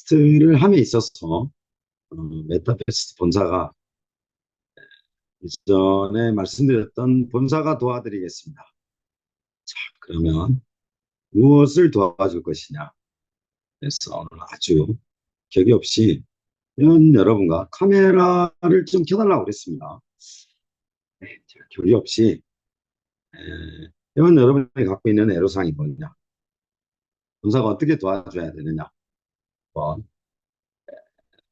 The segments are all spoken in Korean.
메타패스트를 함에 있어서 메타패스트 본사가 이전에 말씀드렸던 본사가 도와드리겠습니다. 자, 그러면 무엇을 도와줄 것이냐? 그래서 오늘 아주 격이 없이 회원 여러분과 카메라를 좀 켜달라고 그랬습니다. 네, 자, 격이 없이 에, 회원 여러분이 갖고 있는 애로사항이 뭐냐? 본사가 어떻게 도와줘야 되느냐? 한번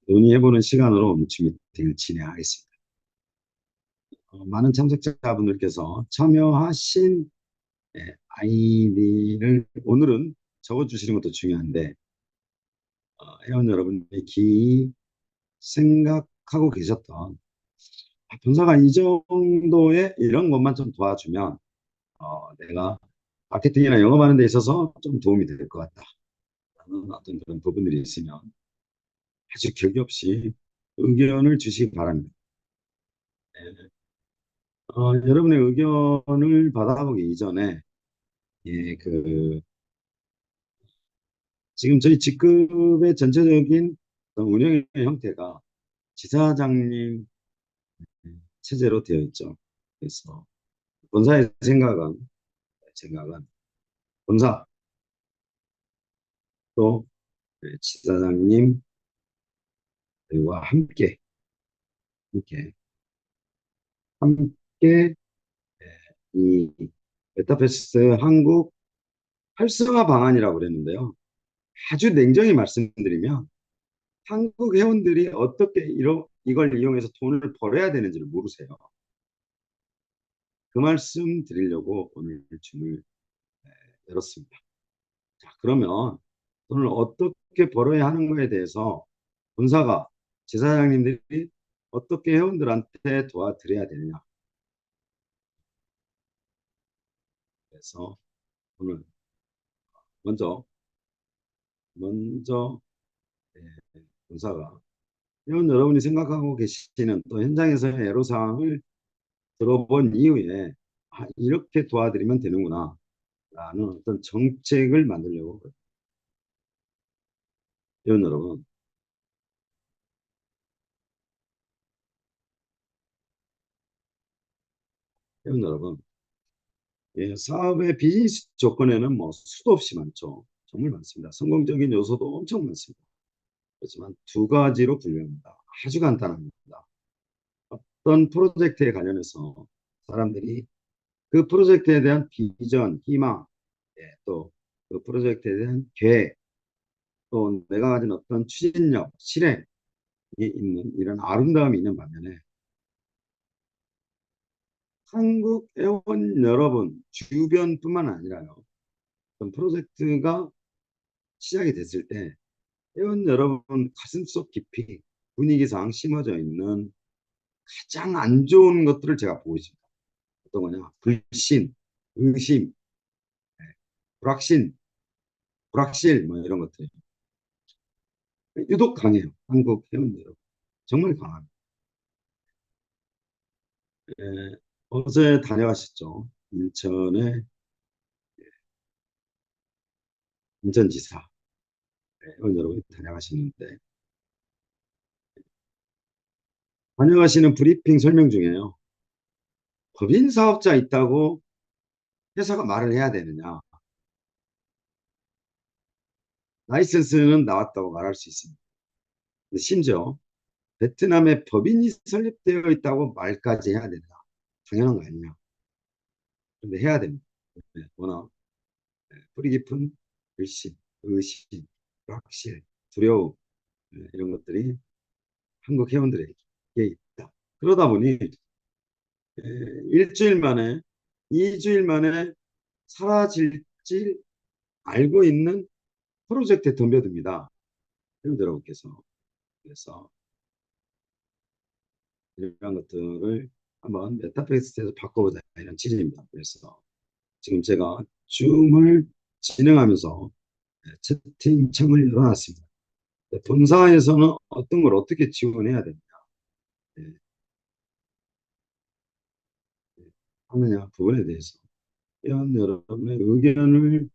논의해보는 시간으로 뮤치 미팅을 진행하겠습니다. 많은 참석자분들께서 참여하신 아이디를 오늘은 적어주시는 것도 중요한데 회원 여러분이 기 생각하고 계셨던 본사가 이 정도의 이런 것만 좀 도와주면 내가 마케팅이나 영업하는 데 있어서 좀 도움이 될 것 같다 라는 어떤 그런 부분들이 있으면 아주 격이 없이 의견을 주시기 바랍니다. 네. 여러분의 의견을 받아보기 이전에 예, 지금 저희 직급의 전체적인 운영의 형태가 지사장님 체제로 되어 있죠. 그래서 본사의 생각은 본사 또 지사장님과 함께 함께 이 메타패스 한국 활성화 방안이라고 그랬는데요. 아주 냉정히 말씀드리면 한국 회원들이 어떻게 이걸 이용해서 돈을 벌어야 되는지를 모르세요. 그 말씀 드리려고 오늘 줌을 열었습니다. 자, 그러면 돈을 어떻게 벌어야 하는 거에 대해서 본사가 지사장님들이 어떻게 회원들한테 도와드려야 되느냐. 그래서 오늘 먼저 본사가 회원 여러분이 생각하고 계시는 또 현장에서의 애로사항을 들어본 이후에 이렇게 도와드리면 되는구나 라는 어떤 정책을 만들려고 회원 여러분 회원 여러분 사업의 비즈니스 조건에는 뭐 수도 없이 많죠. 정말 많습니다. 성공적인 요소도 엄청 많습니다. 그렇지만 두 가지로 분류합니다. 아주 간단합니다. 어떤 프로젝트에 관련해서 사람들이 그 프로젝트에 대한 비전, 희망, 또그 프로젝트에 대한 계획, 또 내가 가진 어떤 추진력, 실행이 있는 이런 아름다움이 있는 반면에 한국 회원 여러분 주변뿐만 아니라요. 어떤 프로젝트가 시작이 됐을 때 회원 여러분 가슴속 깊이 분위기상 심어져 있는 가장 안 좋은 것들을 제가 보고 있습니다. 어떤 거냐? 불신, 의심, 불확신, 불확실 뭐 이런 것들 유독 강해요. 한국 회원 여러분 정말 강합니다. 어제 다녀가셨죠? 인천의 인천지사 회원 여러분이 다녀가시는데 다녀가시는 브리핑 설명 중에요. 법인 사업자 있다고 회사가 말을 해야 되느냐? 라이센스는 나왔다고 말할 수 있습니다. 심지어 베트남에 법인이 설립되어 있다고 말까지 해야 된다. 당연한 거 아니냐. 근데 해야 됩니다. 워낙 뿌리 깊은 불신, 의심, 불확실, 두려움 이런 것들이 한국 회원들에게 있다. 그러다 보니 일주일 만에, 2주일 만에 사라질지 알고 있는 프로젝트에 덤벼듭니다. 회원들 여러분께서. 그래서 이런 것들을 한번 메타패스트에서 바꿔보자 이런 취지입니다. 그래서 지금 제가 줌을 진행하면서 채팅창을 열어놨습니다. 본사에서는 어떤 걸 어떻게 지원해야 됩니까? 네, 네, 하느냐 부분에 대해서 회원 여러분의 의견을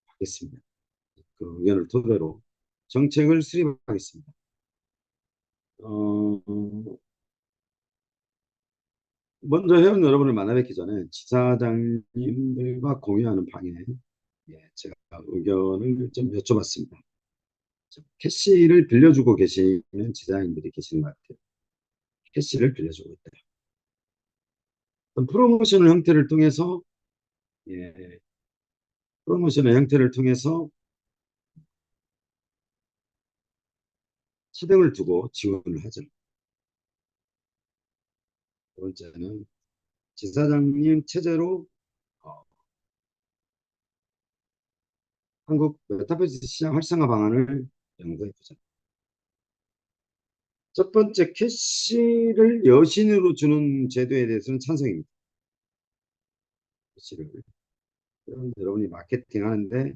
받겠습니다. 그 의견을 토대로 정책을 수립하겠습니다. 어, 먼저 회원 여러분을 만나 뵙기 전에 지사장님들과 공유하는 방에 제가 의견을 좀 여쭤봤습니다. 캐시를 빌려주고 계시는 지사장님들이 계시는 것 같아요. 캐시를 빌려주고 있다. 어떤 프로모션을 형태를 통해서 예, 프로모션의 형태를 통해서 차등을 두고 지원을 하죠. 두 번째는 지사장님 체제로 어, 한국 메타버스 시장 활성화 방안을 연구해 보자. 첫 번째, 캐시를 여신으로 주는 제도에 대해서는 찬성입니다. 캐시를 여러분이 마케팅 하는데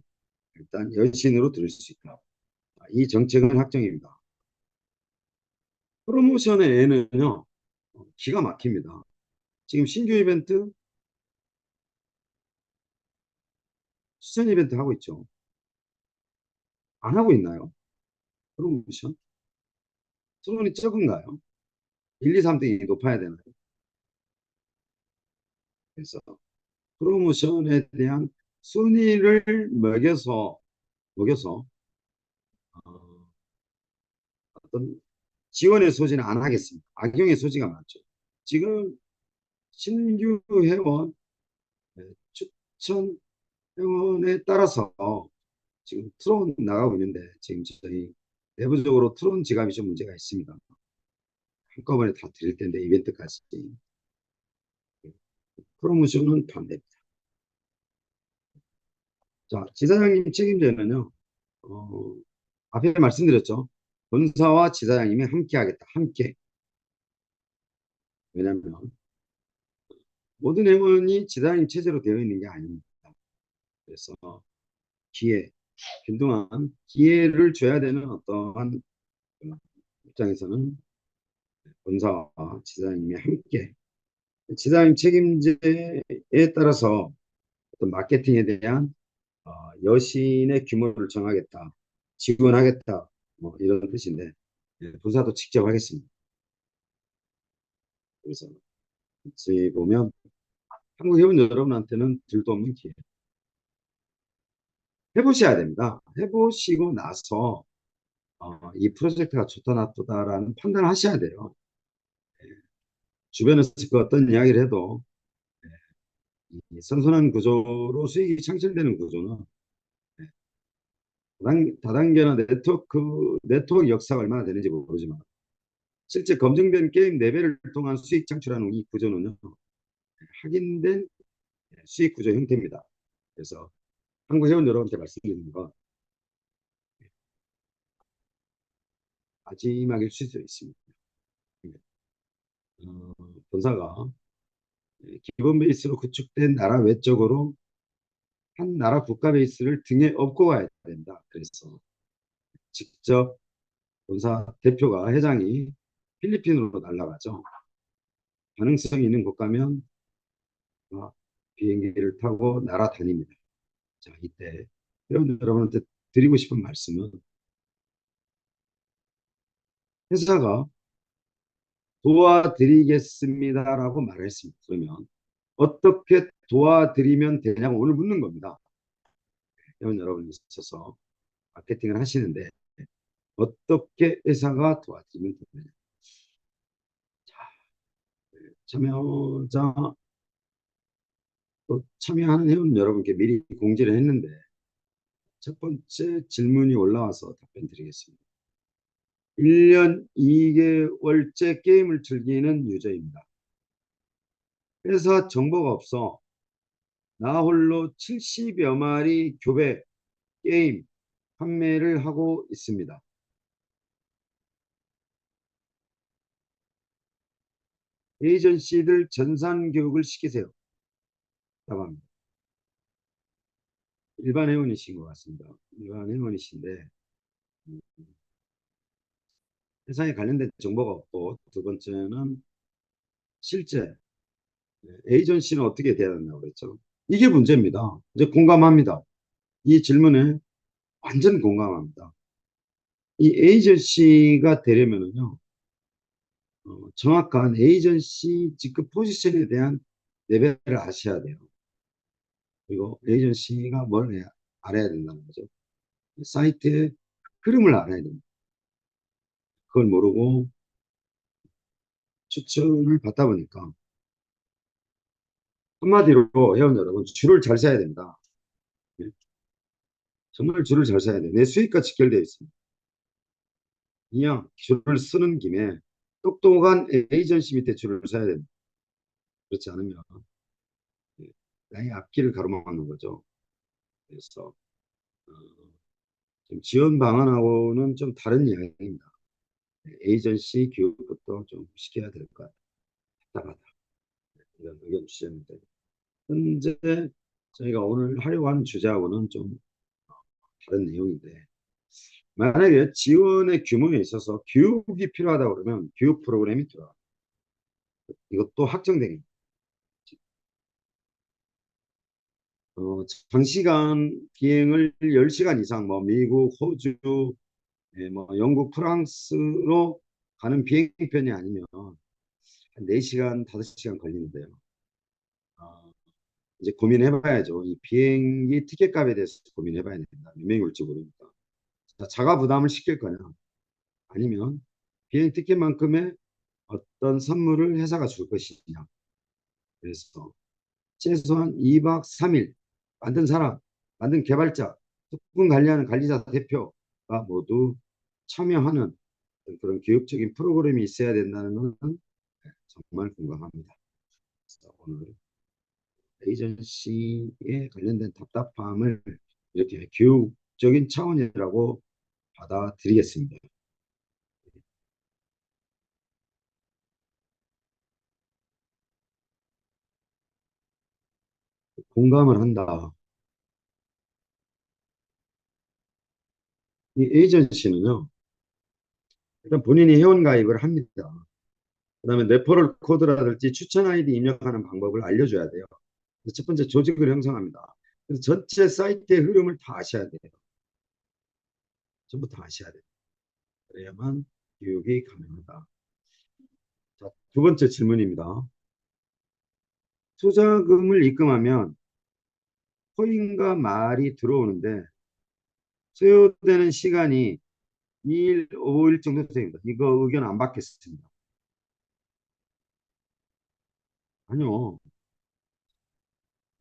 일단 여신으로 들을 수 있다. 이 정책은 확정입니다. 프로모션의 애는요, 기가 막힙니다. 지금 신규 이벤트, 추천 이벤트 하고 있죠. 안 하고 있나요? 프로모션? 수론이 적은가요? 1, 2, 3등이 높아야 되나요? 그래서 프로모션에 대한 순위를 먹여서 어, 어떤 지원의 소지는 안 하겠습니다. 악용의 소지가 많죠. 지금 신규 회원 추천 회원에 따라서 지금 트론 나가고 있는데 지금 저희 내부적으로 트론 지갑이 좀 문제가 있습니다. 한꺼번에 다 드릴 텐데 이벤트까지 프로모션은 반대입니다. 자, 지사장님 책임제는요. 앞에 말씀드렸죠. 본사와 지사장님이 함께 하겠다. 함께. 왜냐하면 모든 회원이 지사장님 체제로 되어 있는 게 아닙니다. 그래서 기회, 균등한 기회를 줘야 되는 어떠한 입장에서는 본사와 지사장님이 함께 지사장님 책임제에 따라서 어떤 마케팅에 대한 여신의 규모를 정하겠다, 지원하겠다, 뭐 이런 뜻인데 본사도 직접 하겠습니다. 그래서 어찌 보면 한국 회원 여러분한테는 들도 없는 기회. 해보셔야 됩니다. 해보시고 나서 이 프로젝트가 좋다 나쁘다라는 판단을 하셔야 돼요. 주변에서 그 어떤 이야기를 해도 이 선선한 구조로 수익이 창출되는 구조는 다단계나 네트워크 역사가 얼마나 되는지 모르지만 실제 검증된 게임 레벨을 통한 수익 창출하는 이 구조는요, 확인된 수익 구조 형태입니다. 그래서 한국 회원 여러분한테 말씀드리는 건 마지막일 수도 있습니다. 본사가 기본 베이스로 구축된 나라 외적으로 한 나라 국가 베이스를 등에 업고 가야 된다. 그래서 직접 본사 대표가 회장이 필리핀으로 날아가죠. 가능성이 있는 국가면 비행기를 타고 날아다닙니다. 자, 이때 회원 여러분한테 드리고 싶은 말씀은 회사가 도와드리겠습니다라고 말을 했습니다. 그러면 어떻게 도와드리면 되냐고 오늘 묻는 겁니다. 회원 여러분이 있어서 마케팅을 하시는데 어떻게 회사가 도와드리면 되느냐. 자, 참여자 또 참여하는 회원 여러분께 미리 공지를 했는데 첫 번째 질문이 올라와서 답변 드리겠습니다. 1년 2개월째 게임을 즐기는 유저입니다. 회사 정보가 없어 나 홀로 70여 마리 교배 게임 판매를 하고 있습니다. 에이전시들 전산 교육을 시키세요. 답합니다. 일반 회원이신 것 같습니다. 일반 회원이신데 회사에 관련된 정보가 없고 두 번째는 실제 에이전시는 어떻게 돼야 된다고 그랬죠. 이게 문제입니다. 이제 공감합니다. 이 질문에 완전 공감합니다. 이 에이전시가 되려면은요, 정확한 에이전시 직급 포지션에 대한 레벨을 아셔야 돼요. 그리고 에이전시가 알아야 된다는 거죠. 사이트의 흐름을 알아야 됩니다. 그걸 모르고 추천을 받다 보니까 한마디로 회원 여러분 줄을 잘 서야 됩니다. 예, 정말 줄을 잘 서야 돼요. 내 수익과 직결되어 있습니다. 그냥 줄을 서는 김에 똑똑한 에이전시 밑에 줄을 서야 됩니다. 그렇지 않으면 예, 나의 앞길을 가로막는 거죠. 그래서 어, 좀 지원 방안하고는 좀 다른 이야기입니다. 에이전시 교육부터 좀 시켜야 될 것 같다. 이런 의견 주셨는데 현재 저희가 오늘 하려고 하는 주제하고는 좀 다른 내용인데 만약에 지원의 규모에 있어서 교육이 필요하다 그러면 교육 프로그램이 필요합니다. 이것도 확정되게 장시간 비행을 10시간 이상 뭐 미국, 호주, 뭐 영국, 프랑스로 가는 비행편이 아니면 한 4시간, 5시간 걸리는데요. 어, 이제 고민해봐야죠. 이 비행기 티켓 값에 대해서 고민해봐야 됩니다. 유명이 올지 모르니까. 자가 부담을 시킬 거냐? 아니면 비행 티켓만큼의 어떤 선물을 회사가 줄 것이냐? 그래서 최소한 2박 3일 만든 사람, 만든 개발자, 특군 관리하는 관리자 대표가 모두 참여하는 그런 교육적인 프로그램이 있어야 된다는 것은 정말 공감합니다. 그래서 오늘 에이전시에 관련된 답답함을 이렇게 교육적인 차원이라고 받아들이겠습니다. 공감을 한다. 이 에이전시는요, 일단 본인이 회원가입을 합니다. 그다음에 레퍼럴 코드라든지 추천 아이디 입력하는 방법을 알려줘야 돼요. 첫 번째 조직을 형성합니다. 그래서 전체 사이트의 흐름을 다 아셔야 돼요. 전부 다 아셔야 돼요. 그래야만 교육이 가능하다. 자, 두 번째 질문입니다. 투자금을 입금하면 코인과 말이 들어오는데 소요되는 시간이 2일, 5일 정도 됩니다. 이거 의견 안 받겠습니다. 아니요.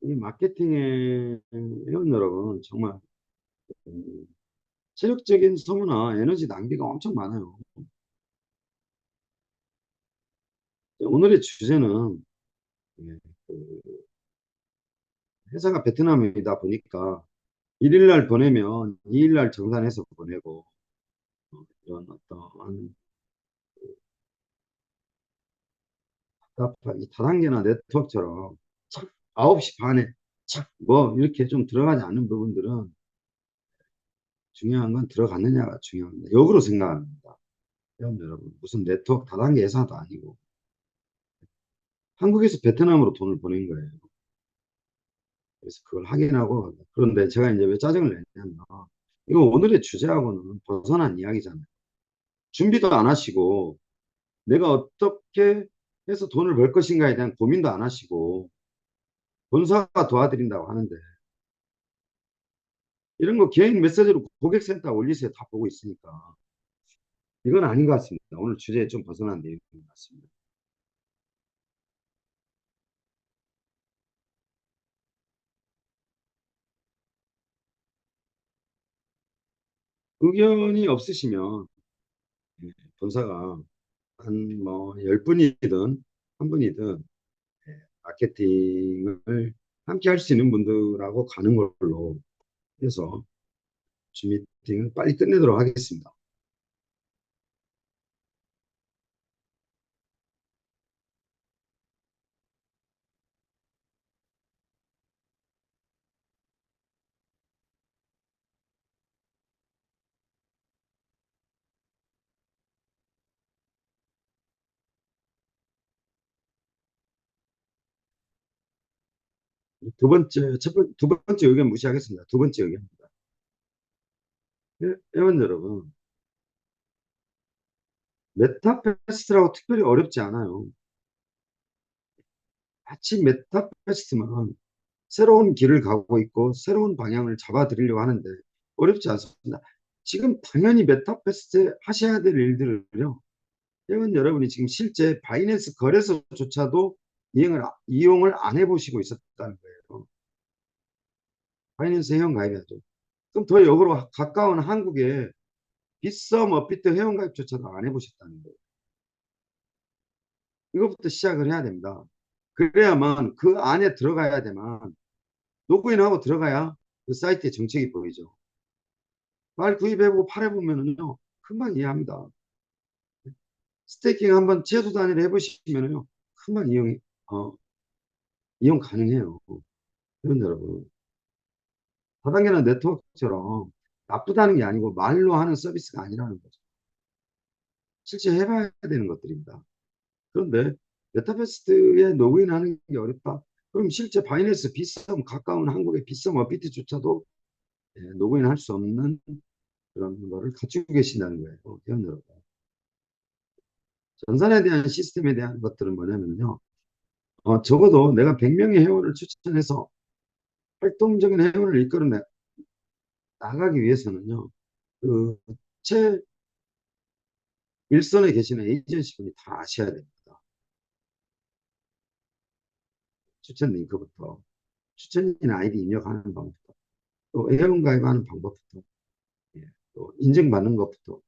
이 마케팅의 회원 여러분 정말 음, 체력적인 소모나 에너지 낭비가 엄청 많아요. 오늘의 주제는 예, 그 회사가 베트남이다 보니까 1일 날 보내면 2일 날 정산해서 보내고 이런 어떤 이 다단계나 네트워크처럼 착 9시 반에 착 뭐 이렇게 좀 들어가지 않는 부분들은 중요한 건 들어갔느냐가 중요합니다. 역으로 생각합니다. 여러분 무슨 네트워크 다단계 회사도 아니고 한국에서 베트남으로 돈을 보낸 거예요. 그래서 그걸 확인하고 그런데 제가 이제 왜 짜증을 내냐면 이거 오늘의 주제하고는 벗어난 이야기잖아요. 준비도 안 하시고 내가 어떻게 해서 돈을 벌 것인가에 대한 고민도 안 하시고 본사가 도와드린다고 하는데 이런 거 개인 메시지로 고객센터 올리세요. 다 보고 있으니까. 이건 아닌 것 같습니다. 오늘 주제에 좀 벗어난 내용인 것 같습니다. 의견이 없으시면 예, 본사가 한 뭐 10분이든 한 분이든 예, 마케팅을 함께 할 수 있는 분들하고 가는 걸로 해서 주 미팅을 빨리 끝내도록 하겠습니다. 두 번째 의견 무시하겠습니다. 두 번째 의견입니다. 회원 여러분, 메타패스트라고 특별히 어렵지 않아요. 마치 메타패스트만 새로운 길을 가고 있고 새로운 방향을 잡아드리려고 하는데 어렵지 않습니다. 지금 당연히 메타패스트 하셔야 될 일들을요. 이건 여러분이 지금 실제 바이낸스 거래소조차도 이용을 안 해보시고 있었다는 거예요. 바이낸스 회원 가입해야죠. 그럼 더 역으로 가까운 한국에 빗썸 업비트 회원 가입조차도 안 해보셨다는 거예요. 이것부터 시작을 해야 됩니다. 그래야만 그 안에 들어가야 되만 로그인하고 들어가야 그 사이트의 정책이 보이죠. 말 구입해보고 팔아보면은요 금방 이해합니다. 스테이킹 한번 최소 단위로 해보시면은요 금방 이용 가능해요. 그런 여러분 다단계나 네트워크처럼 나쁘다는 게 아니고 말로 하는 서비스가 아니라는 거죠. 실제 해봐야 되는 것들입니다. 그런데 메타버스에 로그인하는 게 어렵다. 그럼 실제 바이낸스 비썸 가까운 한국의 비썸 어비트조차도 로그인할 수 없는 그런 거를 갖추고 계신다는 거예요. 회원 여러분. 전산에 대한 시스템에 대한 것들은 뭐냐면요. 적어도 내가 100명의 회원을 추천해서 활동적인 회원을 이끌어 나가기 위해서는요. 그, 최 일선에 계시는 에이전시 분이 다 아셔야 됩니다. 추천 링크부터, 추천인 아이디 입력하는 방법부터, 또 회원 가입하는 방법부터, 예, 또 인증받는 것부터,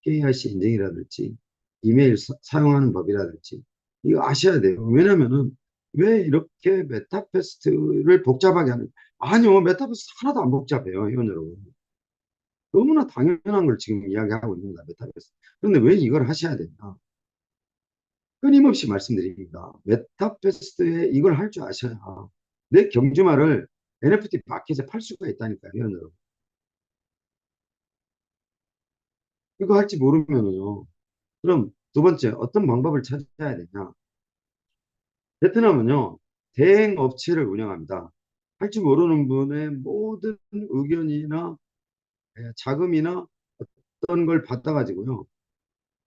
KYC 인증이라든지, 이메일 사용하는 법이라든지, 이거 아셔야 돼요. 왜냐면은, 왜 이렇게 메타퀘스트를 복잡하게 하는, 아니요, 메타퀘스트 하나도 안 복잡해요, 회원 여러분. 너무나 당연한 걸 지금 이야기하고 있는 거다, 메타버스. 그런데 왜 이걸 하셔야 되나? 끊임없이 말씀드립니다. 메타버스에 이걸 할 줄 아셔야 내 경주마를 NFT 마켓에 팔 수가 있다니까요, 여러분. 이거 할지 모르면요. 그럼 두 번째, 어떤 방법을 찾아야 되냐? 베트남은요, 대행 업체를 운영합니다. 할 줄 모르는 분의 모든 의견이나 자금이나 어떤 걸 받아가지고요.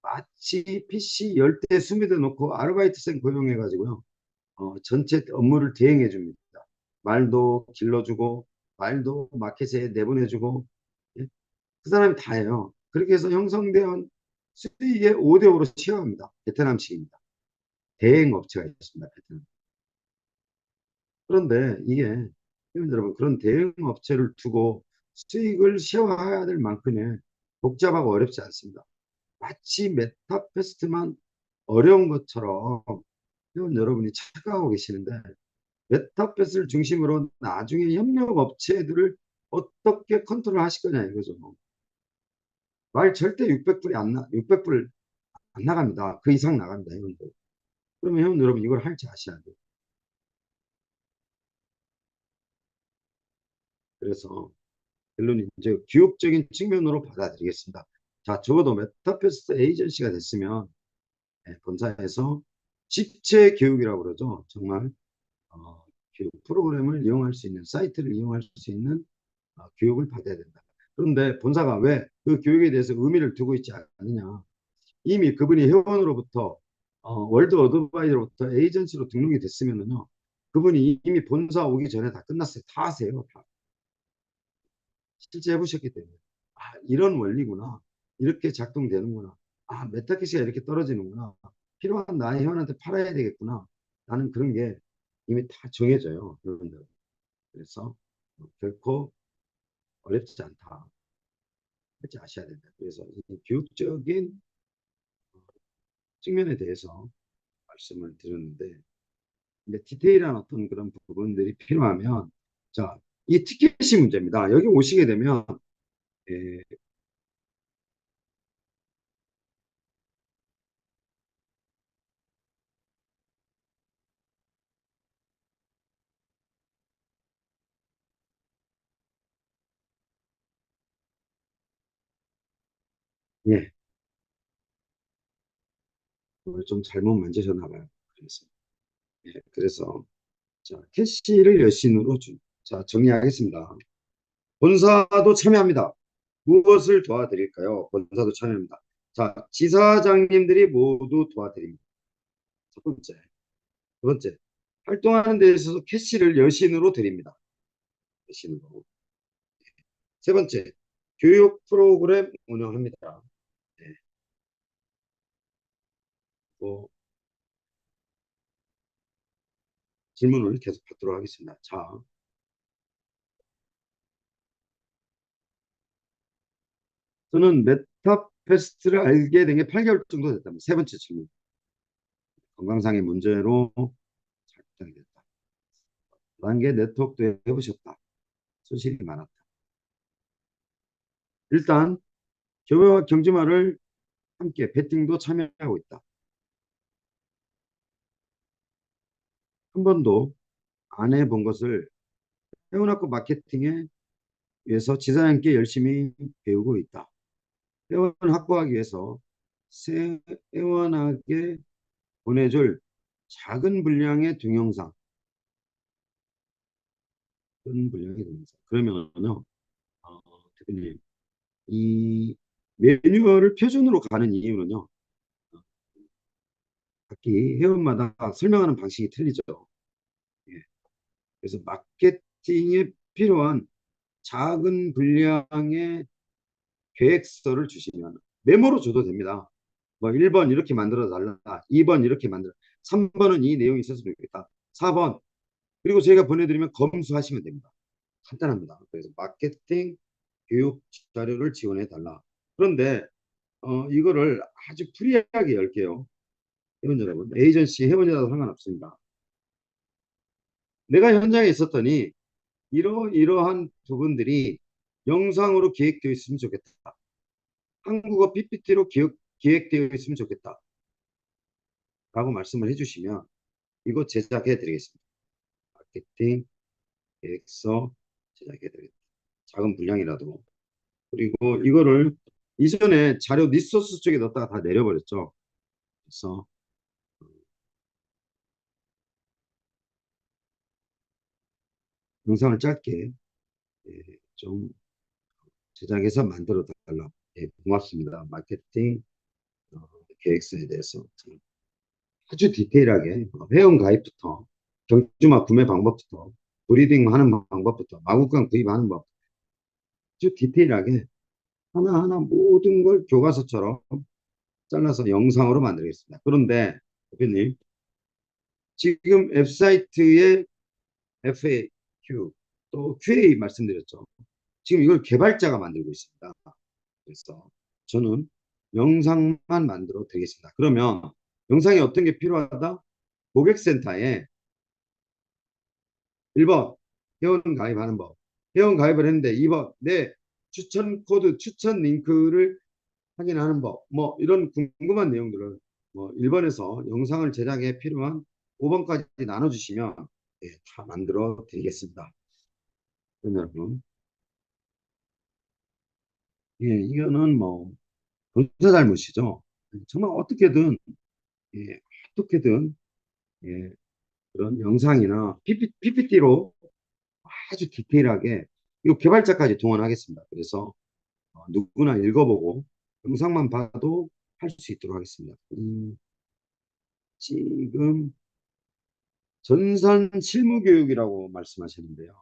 마치 PC 10대 수미대 놓고 아르바이트생 고용해가지고요. 전체 업무를 대행해 줍니다. 말도 길러주고, 말도 마켓에 내보내주고, 예? 그 사람이 다 해요. 그렇게 해서 형성된 수익의 5대5로 시어합니다. 베트남식입니다. 대행 업체가 있습니다. 베트남. 그런데 이게, 여러분, 그런 대행 업체를 두고 수익을 쉐어해야 될 만큼의 복잡하고 어렵지 않습니다. 마치 메타페스트만 어려운 것처럼 여러분이 착각하고 계시는데 메타버스를 중심으로 나중에 협력 업체들을 어떻게 컨트롤 하실 거냐 이거죠. 말 절대 600불이 안 나, 600불 안 나갑니다. 그 이상 나갑니다, 회원들. 그러면 회원 여러분 이걸 할지 아셔야 돼요. 그래서 결론이 이제 교육적인 측면으로 받아들이겠습니다. 자, 적어도 메타버스 에이전시가 됐으면 본사에서 집체 교육이라고 그러죠. 정말 교육 프로그램을 이용할 수 있는 사이트를 이용할 수 있는 교육을 받아야 된다. 그런데 본사가 왜 그 교육에 대해서 의미를 두고 있지 않느냐. 이미 그분이 회원으로부터 월드 어드바이저로부터 에이전시로 등록이 됐으면은요. 그분이 이미 본사 오기 전에 다 끝났어요. 다 하세요. 다. 실제 해보셨기 때문에. 아, 이런 원리구나. 이렇게 작동되는구나. 아, 메타캐시가 이렇게 떨어지는구나. 필요한 나의 회원한테 팔아야 되겠구나. 나는 그런 게 이미 다 정해져요. 여러분들. 그래서 결코 어렵지 않다. 할지 아셔야 된다. 그래서 이 교육적인 측면에 대해서 말씀을 드렸는데, 이제 디테일한 어떤 그런 부분들이 필요하면, 자, 이 티켓이 문제입니다. 여기 오시게 되면, 예, 예, 그걸 좀 잘못 만지셨나 봐요. 그래서, 그래서, 자, 캐시를 여신으로 자, 정리하겠습니다. 본사도 참여합니다. 무엇을 도와드릴까요? 본사도 참여합니다. 자, 지사장님들이 모두 도와드립니다. 첫 번째. 두 번째. 활동하는 데 있어서 캐시를 여신으로 드립니다. 여신으로. 세 번째. 교육 프로그램 운영합니다. 네. 뭐 질문을 계속 받도록 하겠습니다. 자, 저는 메타페스트를 알게 된 게 8개월 정도 됐답니다. 세 번째 질문. 건강상의 문제로 잘못하게 됐다. 단계 네트워크도 해보셨다. 소실이 많았다. 일단 교회와 경주마를 함께 배팅도 참여하고 있다. 한 번도 안 해본 것을 회원학교 마케팅에 위해서 지사님께 열심히 배우고 있다. 회원 확보하기 위해서 새 회원에게 보내줄 작은 분량의 동영상, 큰 분량의 동영상. 그러면요, 대표님, 이 매뉴얼을 표준으로 가는 이유는요, 각기 회원마다 설명하는 방식이 틀리죠. 예. 그래서 마케팅에 필요한 작은 분량의 계획서를 주시면 메모로 줘도 됩니다. 뭐 1번 이렇게 만들어 달라. 2번 이렇게 만들어. 3번은 이 내용이 있었으면 좋겠다. 4번. 그리고 저희가 보내드리면 검수하시면 됩니다. 간단합니다. 그래서 마케팅 교육 자료를 지원해 달라. 그런데 이거를 아주 프리하게 열게요. 회원 여러분. 에이전시 회원이라도 상관없습니다. 내가 현장에 있었더니 이러이러한 부분들이 영상으로 기획되어 있으면 좋겠다. 한국어 PPT로 기획되어 있으면 좋겠다. 라고 말씀을 해주시면 이거 제작해 드리겠습니다. 마케팅 계획서 제작해 드리겠습니다. 작은 분량이라도. 그리고 이거를 이전에 자료 리소스 쪽에 넣었다가 다 내려버렸죠. 그래서 영상을 짧게 좀 제작해서 만들어 달라. 예, 고맙습니다. 마케팅 어, 계획서에 대해서 아주 디테일하게 회원 가입부터 경주마 구매 방법부터 브리딩 하는 방법부터 마구간 구입하는 법 아주 디테일하게 하나하나 모든 걸 교과서처럼 잘라서 영상으로 만들겠습니다. 그런데 대표님 지금 웹사이트에 FAQ 또 QA 말씀드렸죠. 지금 이걸 개발자가 만들고 있습니다. 그래서 저는 영상만 만들어 드리겠습니다. 그러면 영상이 어떤 게 필요하다? 고객센터에 1번 회원 가입하는 법. 회원 가입을 했는데 2번 내 추천 코드, 추천 링크를 확인하는 법. 뭐 이런 궁금한 내용들을 뭐 1번에서 영상을 제작에 필요한 5번까지 나눠주시면 예, 다 만들어 드리겠습니다. 여러분, 예, 이거는 뭐 본사 잘못이죠. 정말 어떻게든 예, 어떻게든 예, 그런 영상이나 PPT로 아주 디테일하게 이거 개발자까지 동원하겠습니다. 그래서 누구나 읽어보고 영상만 봐도 할 수 있도록 하겠습니다. 지금 전산 실무교육이라고 말씀하셨는데요.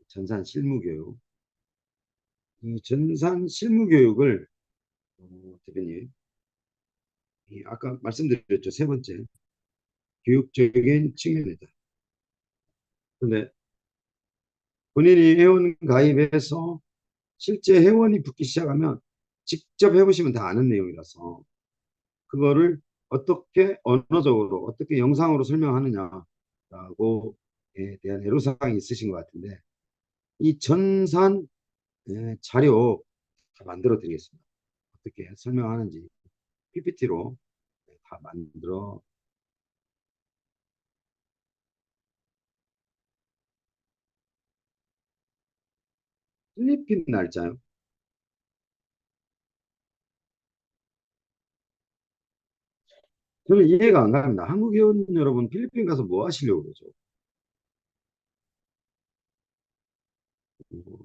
전산 실무교육. 이 전산 실무교육을 대표님 아까 말씀드렸죠. 세 번째 교육적인 측면이다. 근데 본인이 회원 가입해서 실제 회원이 붙기 시작하면 직접 해보시면 다 아는 내용이라서 그거를 어떻게 언어적으로 어떻게 영상으로 설명하느냐라고 에 대한 애로사항이 있으신 것 같은데 이 전산 자료 다 만들어 드리겠습니다. 어떻게 설명하는지 PPT로 다 만들어 필리핀 날짜요? 저는 이해가 안 갑니다. 한국 회원 여러분 필리핀 가서 뭐 하시려고 그러죠? 뭐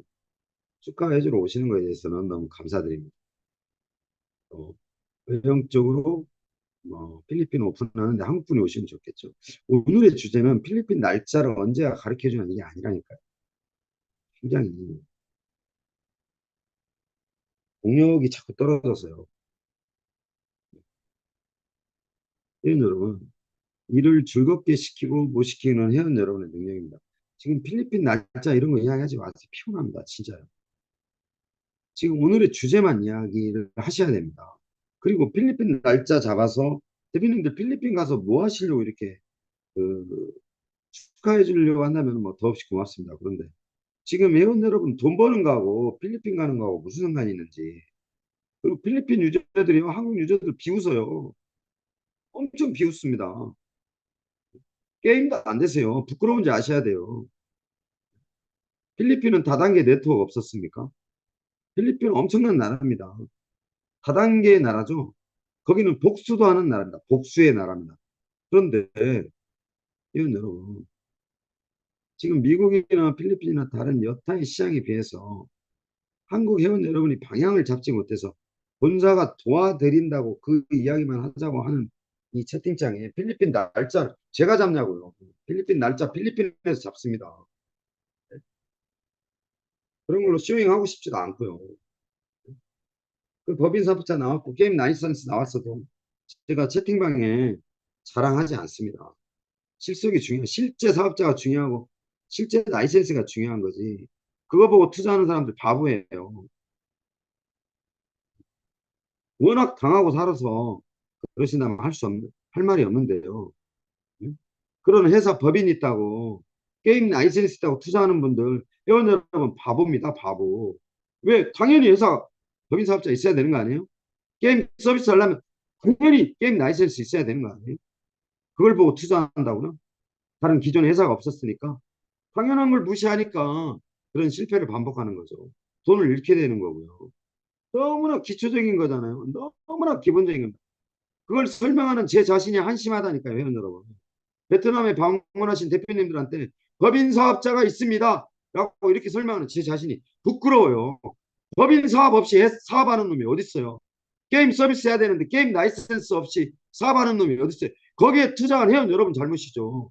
축하해주러 오시는 거에 대해서는 너무 감사드립니다. 외형적으로 필리핀 오픈하는데 한국 분이 오시면 좋겠죠. 오늘의 주제는 필리핀 날짜를 언제가 가르쳐주는 이게 아니라니까요. 굉장히 공력이 자꾸 떨어져서요. 회원 여러분, 일을 즐겁게 시키고 못 시키는 회원 여러분의 능력입니다. 지금 필리핀 날짜 이런 거 이야기하지 마세요. 피곤합니다. 진짜요. 지금 오늘의 주제만 이야기를 하셔야 됩니다. 그리고 필리핀 날짜 잡아서 대표님들 필리핀 가서 뭐 하시려고 이렇게 그, 축하해 주려고 한다면 뭐 더없이 고맙습니다. 그런데 지금 회원 여러분 돈 버는 거하고 필리핀 가는 거하고 무슨 상관이 있는지. 그리고 필리핀 유저들이요, 한국 유저들 비웃어요. 엄청 비웃습니다. 게임도 안 되세요. 부끄러운지 아셔야 돼요. 필리핀은 다단계 네트워크 없었습니까? 필리핀은 엄청난 나라입니다. 다단계 나라죠. 거기는 복수도 하는 나라입니다. 복수의 나라입니다. 그런데 이건 여러분, 지금 미국이나 필리핀이나 다른 여타의 시장에 비해서 한국 회원 여러분이 방향을 잡지 못해서 본사가 도와드린다고 그 이야기만 하자고 하는 이 채팅창에 필리핀 날짜 제가 잡냐고요. 필리핀 날짜 필리핀에서 잡습니다. 그런 걸로 쇼잉하고 싶지도 않고요. 그 법인 사업자 나왔고 게임 라이선스 나왔어도 제가 채팅방에 자랑하지 않습니다. 실속이 중요해. 실제 사업자가 중요하고 실제 라이센스가 중요한 거지. 그거 보고 투자하는 사람들 바보예요. 워낙 당하고 살아서 그러신다면 할 말이 없는데요. 응? 그런 회사 법인 있다고 게임 라이센스 있다고 투자하는 분들 회원 여러분 바보입니다. 바보. 왜? 당연히 회사 법인 사업자 있어야 되는 거 아니에요? 게임 서비스 하려면 당연히 게임 라이센스 있어야 되는 거 아니에요? 그걸 보고 투자한다고요? 다른 기존 회사가 없었으니까 당연한 걸 무시하니까 그런 실패를 반복하는 거죠. 돈을 잃게 되는 거고요. 너무나 기초적인 거잖아요. 너무나 기본적인 겁니다. 그걸 설명하는 제 자신이 한심하다니까요, 회원 여러분. 베트남에 방문하신 대표님들한테 법인 사업자가 있습니다. 라고 이렇게 설명하는 제 자신이 부끄러워요. 법인 사업 없이 사업하는 놈이 어디 있어요? 게임 서비스 해야 되는데 게임 라이센스 없이 사업하는 놈이 어디 있어요? 거기에 투자한 회원 여러분 잘못이죠.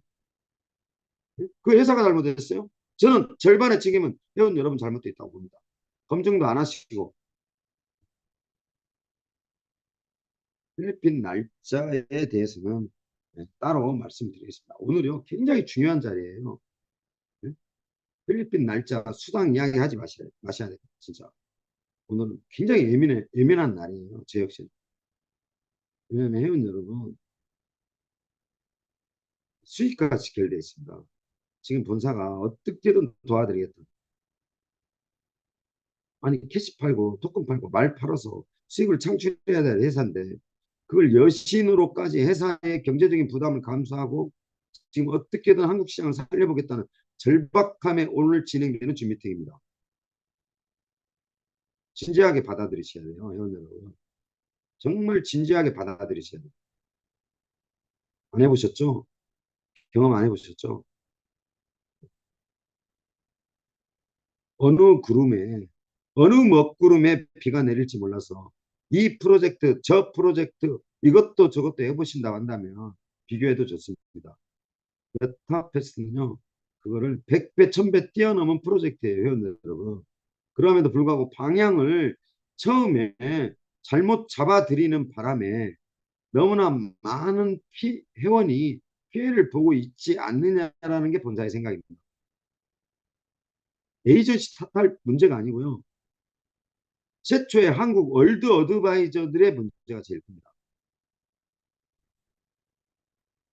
그 회사가 잘못했어요? 저는 절반의 책임은 회원 여러분 잘못돼 있다고 봅니다. 검증도 안 하시고 필리핀 날짜에 대해서는 따로 말씀드리겠습니다. 오늘요 굉장히 중요한 자리예요. 네? 필리핀 날짜 수당 이야기 하지 마셔야 돼요. 진짜. 오늘은 굉장히 예민한 날이에요. 제 역시. 왜냐하면 회원 여러분 수익과 직결되어 있습니다. 지금 본사가 어떻게든 도와드리겠다. 아니 캐시 팔고 토큰 팔고 말 팔아서 수익을 창출해야 될 회사인데 그걸 여신으로까지 회사의 경제적인 부담을 감수하고 지금 어떻게든 한국 시장을 살려보겠다는 절박함에 오늘 진행되는 줌미팅입니다. 진지하게 받아들이셔야 돼요. 회원 여러분. 정말 진지하게 받아들이셔야 돼요. 안 해보셨죠? 경험 안 해보셨죠? 어느 구름에 어느 먹구름에 비가 내릴지 몰라서 이 프로젝트 저 프로젝트 이것도 저것도 해보신다고 한다면 비교해도 좋습니다. 메타패스는요 그거를 100배 1000배 뛰어넘은 프로젝트예요. 회원들 여러분. 그럼에도 불구하고 방향을 처음에 잘못 잡아들이는 바람에 너무나 많은 회원이 피해를 보고 있지 않느냐라는 게 본사의 생각입니다. 에이전시 탓할 문제가 아니고요. 최초의 한국 월드 어드바이저들의 문제가 제일 큽니다.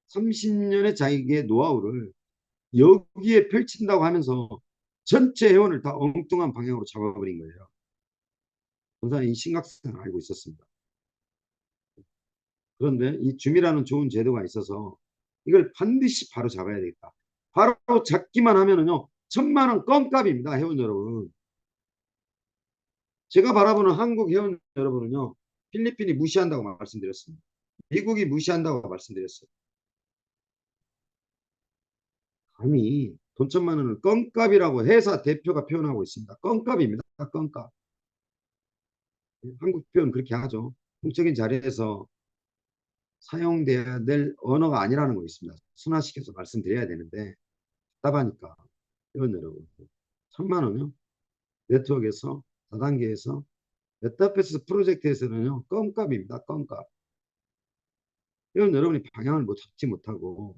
30년의 자기의 노하우를 여기에 펼친다고 하면서 전체 회원을 다 엉뚱한 방향으로 잡아버린 거예요. 본사는 이 심각성을 알고 있었습니다. 그런데 이 줌이라는 좋은 제도가 있어서 이걸 반드시 바로 잡아야 되겠다. 바로 잡기만 하면은요, 1000만 원 껌값입니다, 회원 여러분. 제가 바라보는 한국 회원 여러분은요, 필리핀이 무시한다고 말씀드렸습니다. 미국이 무시한다고 말씀드렸어요. 감히 돈 1000만 원을 껌값이라고 회사 대표가 표현하고 있습니다. 껌값입니다. 껌값. 한국 표현 그렇게 하죠. 공적인 자리에서 사용돼야 될 언어가 아니라는 거 있습니다. 순화시켜서 말씀드려야 되는데 답답하니까 이건 여러분 3만 원요. 네트워크에서 4단계에서 메타패스 프로젝트에서는요 껌값입니다. 껌값. 이건 여러분이 방향을 못 잡지 못하고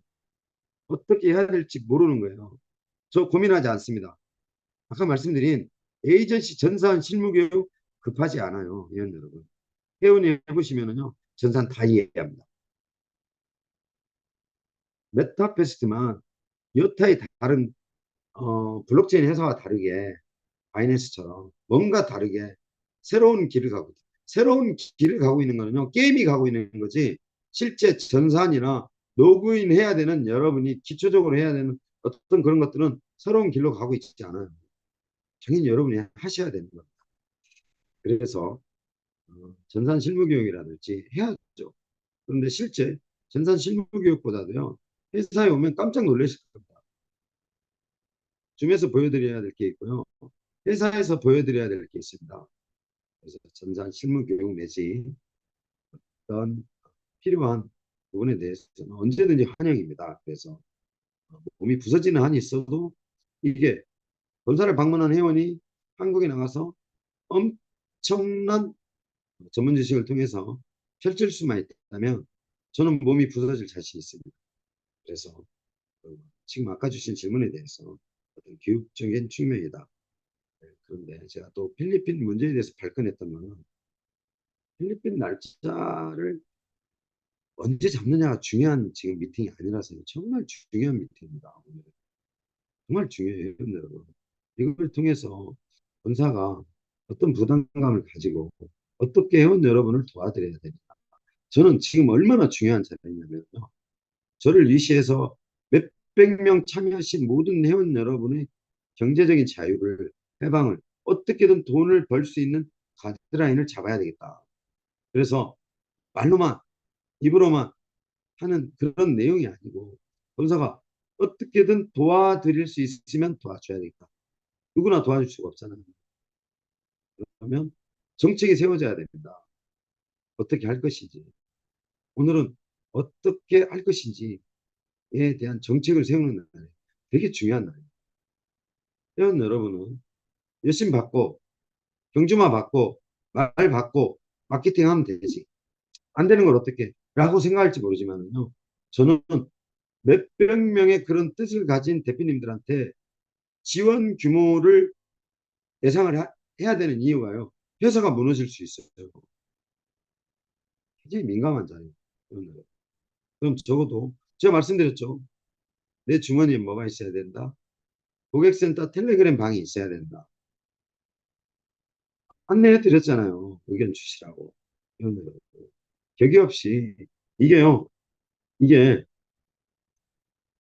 어떻게 해야 될지 모르는 거예요. 저 고민하지 않습니다. 아까 말씀드린 에이전시 전산 실무교육 급하지 않아요. 이런 여러분. 회원이 해보시면은요 전산 다 이해합니다. 메타패스트만 여타의 다른 블록체인 회사와 다르게 바이낸스처럼 뭔가 다르게 새로운 길을 가고 있는 거는요 게임이 가고 있는 거지 실제 전산이나 로그인 해야 되는 여러분이 기초적으로 해야 되는 어떤 그런 것들은 새로운 길로 가고 있지 않아요. 당연히 여러분이 하셔야 되는 겁니다. 그래서 전산 실무 교육이라든지 해야죠. 그런데 실제 전산 실무 교육보다도요 회사에 오면 깜짝 놀라실 겁니다. 줌에서 보여드려야 될 게 있고요. 회사에서 보여드려야 될 게 있습니다. 그래서 전산 실무 교육 내지 어떤 필요한 부분에 대해서는 언제든지 환영입니다. 그래서 몸이 부서지는 한이 있어도 이게 본사를 방문한 회원이 한국에 나가서 엄청난 전문 지식을 통해서 펼칠 수만 있다면 저는 몸이 부서질 자신이 있습니다. 그래서 지금 아까 주신 질문에 대해서 어떤 교육적인 측면이다. 그런데 제가 또 필리핀 문제에 대해서 발끈했던 것은 필리핀 날짜를 언제 잡느냐가 중요한 지금 미팅이 아니라서요. 정말 중요한 미팅입니다. 오늘. 정말 중요해요, 여러분. 이걸 통해서 본사가 어떤 부담감을 가지고 어떻게 회원 여러분을 도와드려야 됩니다. 저는 지금 얼마나 중요한 자리냐면요. 저를 위시해서 몇백 명 참여하신 모든 회원 여러분의 경제적인 자유를, 해방을, 어떻게든 돈을 벌 수 있는 가이드라인을 잡아야 되겠다. 그래서 말로만, 입으로만 하는 그런 내용이 아니고 본사가 어떻게든 도와드릴 수 있으면 도와줘야 되겠다. 누구나 도와줄 수가 없잖아요. 그러면 정책이 세워져야 됩니다. 어떻게 할 것인지. 오늘은 어떻게 할 것인지에 대한 정책을 세우는 날이에요. 되게 중요한 날이에요. 회원 여러분은 열심히 받고 경주마 받고 말 받고 마케팅 하면 되지. 안 되는 걸 어떻게 라고 생각할지 모르지만요. 저는 몇백 명의 그런 뜻을 가진 대표님들한테 지원 규모를 예상을 해야 되는 이유가요. 회사가 무너질 수 있어요. 굉장히 민감한 자리예요. 그럼 적어도 제가 말씀드렸죠. 내 주머니에 뭐가 있어야 된다. 고객센터 텔레그램 방이 있어야 된다. 안내해 드렸잖아요. 의견 주시라고. 격이 없이 이게요. 이게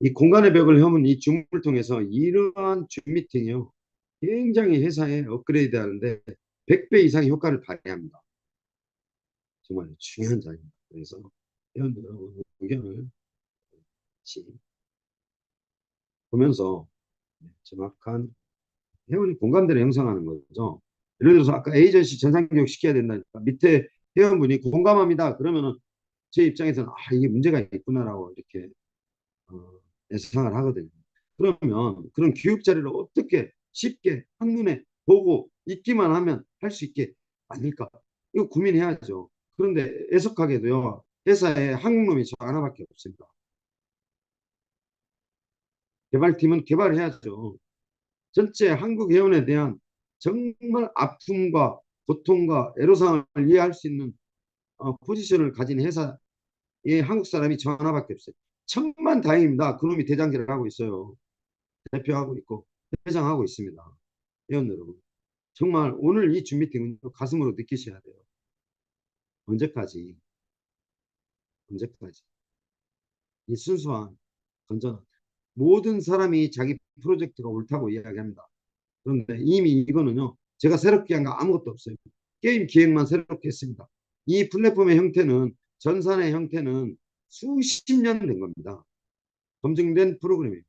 이 공간의 벽을 허문 이 줌을 통해서 이러한 줌 미팅이요. 굉장히 회사에 업그레이드 하는데 100배 이상의 효과를 발휘합니다. 정말 중요한 자리입니다. 그래서 회원들 의견을 같이 보면서 정확한 회원이 공감대를 형성하는 거죠. 예를 들어서 아까 에이전시 전산교육 시켜야 된다니까 밑에 회원분이 공감합니다. 그러면은 제 입장에서는 이게 문제가 있구나라고 이렇게 예상을 하거든요. 그러면 그런 교육 자리를 어떻게 쉽게 한눈에 보고 있기만 하면 할 수 있게 아닐까? 이거 고민해야죠. 그런데 애석하게도요. 회사에 한국놈이 저 하나밖에 없습니다. 개발팀은 개발해야죠. 전체 한국 회원에 대한 정말 아픔과 고통과 애로사항을 이해할 수 있는 포지션을 가진 회사에 한국 사람이 저 하나밖에 없어요. 천만 다행입니다. 그놈이 대장질을 하고 있어요. 대표하고 있고 회장하고 있습니다. 회원 여러분. 정말 오늘 이 줌 미팅은 가슴으로 느끼셔야 돼요. 언제까지 언제까지 이 순수한 건전한 모든 사람이 자기 프로젝트가 옳다고 이야기합니다. 그런데 이미 이거는요. 제가 새롭게 한 거 아무것도 없어요. 게임 기획만 새롭게 했습니다. 이 플랫폼의 형태는 전산의 형태는 수십 년 된 겁니다. 검증된 프로그램입니다.